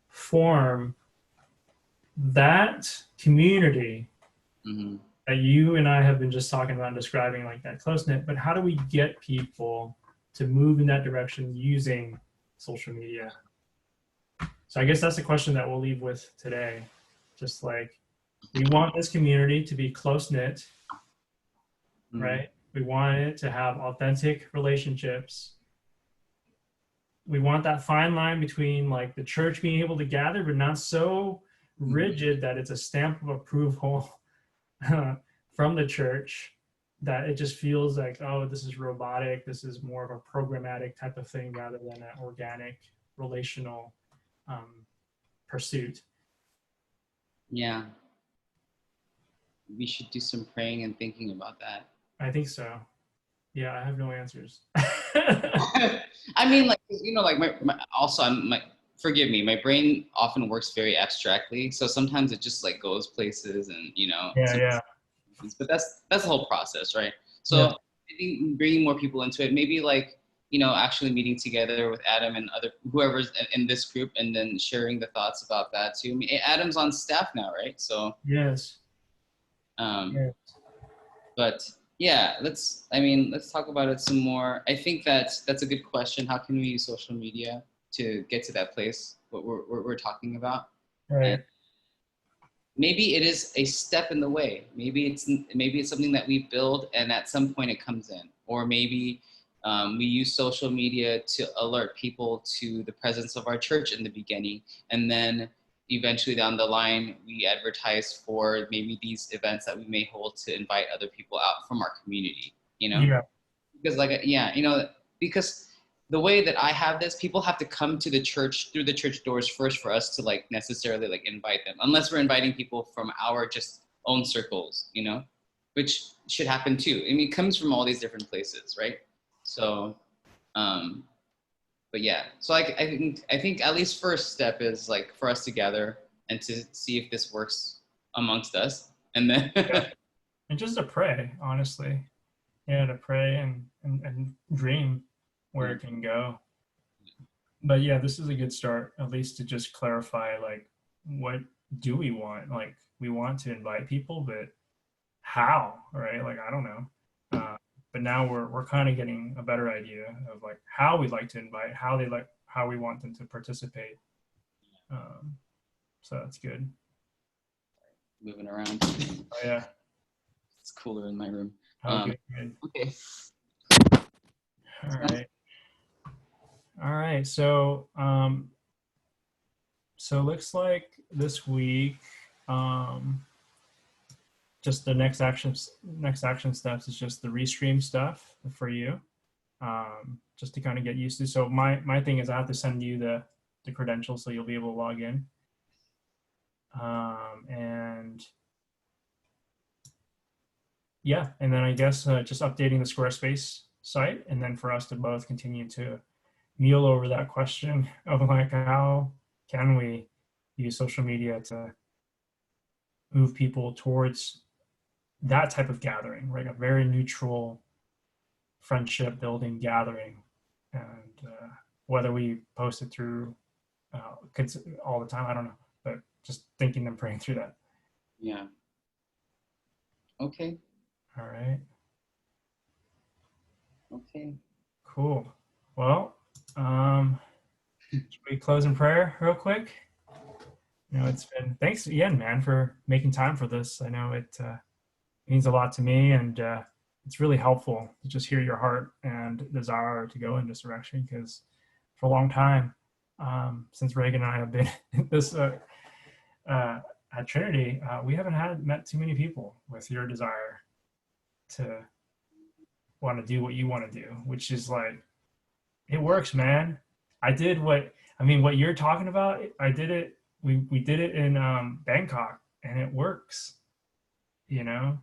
form that community Mm-hmm. that you and I have been just talking about and describing, like that close knit, but how do we get people to move in that direction using social media? So I guess that's the question that we'll leave with today. Just like, we want this community to be close knit, right? We want it to have authentic relationships. We want that fine line between like the church being able to gather, but not so rigid that it's a stamp of approval from the church, that it just feels like, oh, this is robotic. This is more of a programmatic type of thing rather than an organic, relational pursuit. Yeah. We should do some praying and thinking about that. I think so. Yeah, I have no answers. I mean, like, you know, like forgive me, my brain often works very abstractly. So sometimes it just like goes places and, you know, Yeah. But that's the whole process, right? So Yeah. I think bringing more people into it, maybe like, you know, actually meeting together with Adam and whoever's in this group, and then sharing the thoughts about that too. I mean, Adam's on staff now, right? So Yes. yes. But yeah, let's talk about it some more. I think that's a good question. How can we use social media to get to that place, what we're talking about? Right. And maybe it is a step in the way. Maybe it's something that we build and at some point it comes in. Or maybe we use social media to alert people to the presence of our church in the beginning, and then eventually down the line we advertise for maybe these events that we may hold to invite other people out from our community, you know? Yeah. Because because the way that I have this, people have to come to the church through the church doors first for us to like necessarily like invite them, unless we're inviting people from our just own circles, you know, which should happen too. I mean, it comes from all these different places, right? So, but yeah, so like I think at least first step is like for us to gather and to see if this works amongst us, and then And just to pray, honestly. Yeah, to pray and dream where it can go. But yeah, this is a good start, at least to just clarify, like, what do we want? Like, we want to invite people, but how, right? Like, I don't know. But now we're kind of getting a better idea of like how we'd like to invite, how we want them to participate. So that's good. moving around. Oh yeah. It's cooler in my room. Good. Okay. All right. So so looks like this week, just the next action steps is just the restream stuff for you, just to kind of get used to. So my thing is I have to send you the credentials so you'll be able to log in, and yeah, and then I guess just updating the Squarespace site, and then for us to both continue to mull over that question of like, how can we use social media to move people towards that type of gathering, right? A very neutral friendship building gathering. And whether we post it through all the time, I don't know, but just thinking and praying through that. Yeah. Okay. All right. Okay. Cool. Well, should we close in prayer real quick? You know, thanks again, man, for making time for this. I know it means a lot to me, and it's really helpful to just hear your heart and desire to go in this direction, because for a long time, since Reagan and I have been this at Trinity, we haven't met too many people with your desire to want to do what you want to do, which is like, it works, man. What you're talking about, I did it we did it in Bangkok, and it works. You know.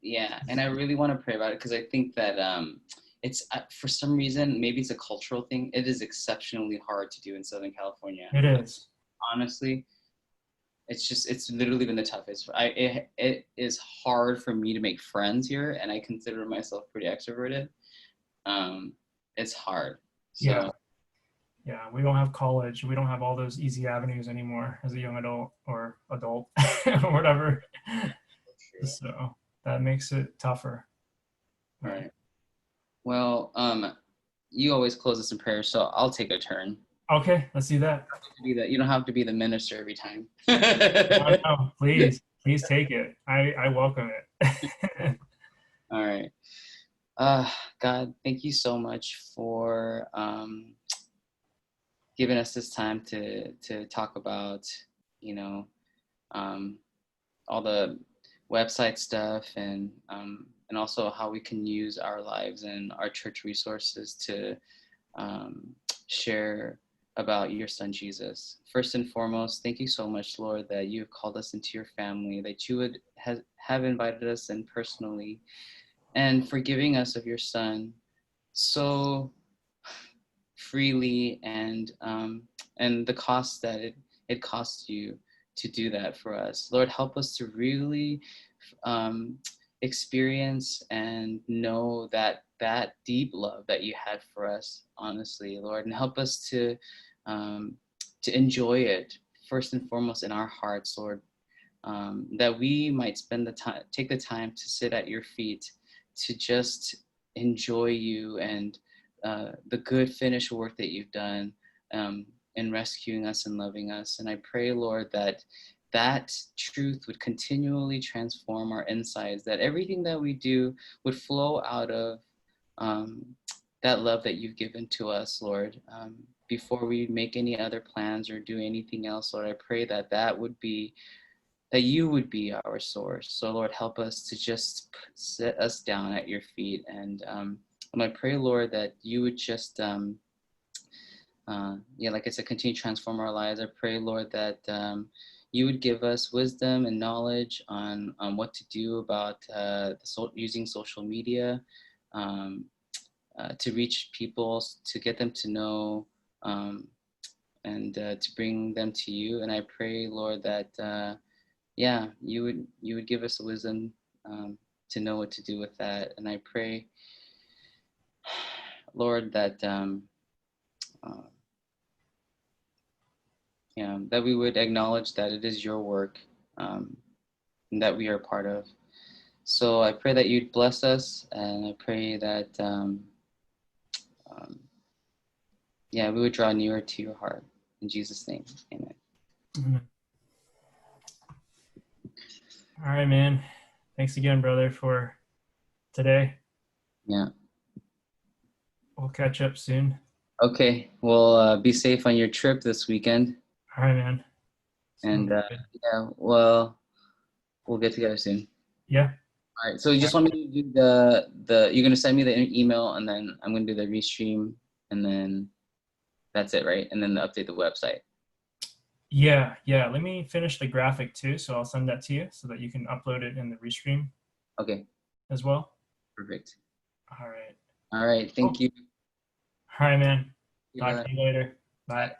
Yeah, and I really want to pray about it because I think that it's for some reason, maybe it's a cultural thing. It is exceptionally hard to do in Southern California. It is. Honestly, it's literally been the toughest. It is hard for me to make friends here, and I consider myself pretty extroverted. It's hard. So, yeah, we don't have college. We don't have all those easy avenues anymore as a young adult or adult or whatever. So that makes it tougher. Right. Well, you always close us in prayer, so I'll take a turn. Okay, let's do that. You don't have to be the minister every time. No, please take it. I welcome it. All right. God, thank you so much for giving us this time to talk about, all the website stuff and also how we can use our lives and our church resources to share about your son Jesus. First and foremost, thank you so much, Lord, that you've called us into your family, that you would have invited us in personally, and for giving us of your son so freely, and the cost that it costs you to do that for us. Lord, help us to really experience and know that deep love that you had for us, honestly, Lord, and help us to enjoy it first and foremost in our hearts, Lord, that we might take the time to sit at your feet, to just enjoy you and the good finished work that you've done in rescuing us and loving us. And I pray, Lord, that truth would continually transform our insides, that everything that we do would flow out of that love that you've given to us, Lord. Before we make any other plans or do anything else, Lord, I pray that you would be our source. So, Lord, help us to just set us down at your feet. And I pray, Lord, that you would just, like I said, continue to transform our lives. I pray, Lord, that you would give us wisdom and knowledge on what to do about using social media to reach people, to get them to know, and to bring them to you. And I pray, Lord, that you would give us the wisdom to know what to do with that. And I pray, Lord, that that we would acknowledge that it is your work and that we are part of. So I pray that you'd bless us, and I pray that we would draw nearer to your heart. In Jesus' name, amen. Mm-hmm. All right, man. Thanks again, brother, for today. Yeah. We'll catch up soon. Okay. Well, be safe on your trip this weekend. All right, man. And we'll get together soon. Yeah. All right. So you just want me to do the you're gonna send me the email, and then I'm gonna do the restream, and then that's it, right? And then update the website. Yeah. Let me finish the graphic too, so I'll send that to you so that you can upload it in the restream. Okay. As well. Perfect. All right. All right. Thank you. All right, man. Talk to you later. Bye.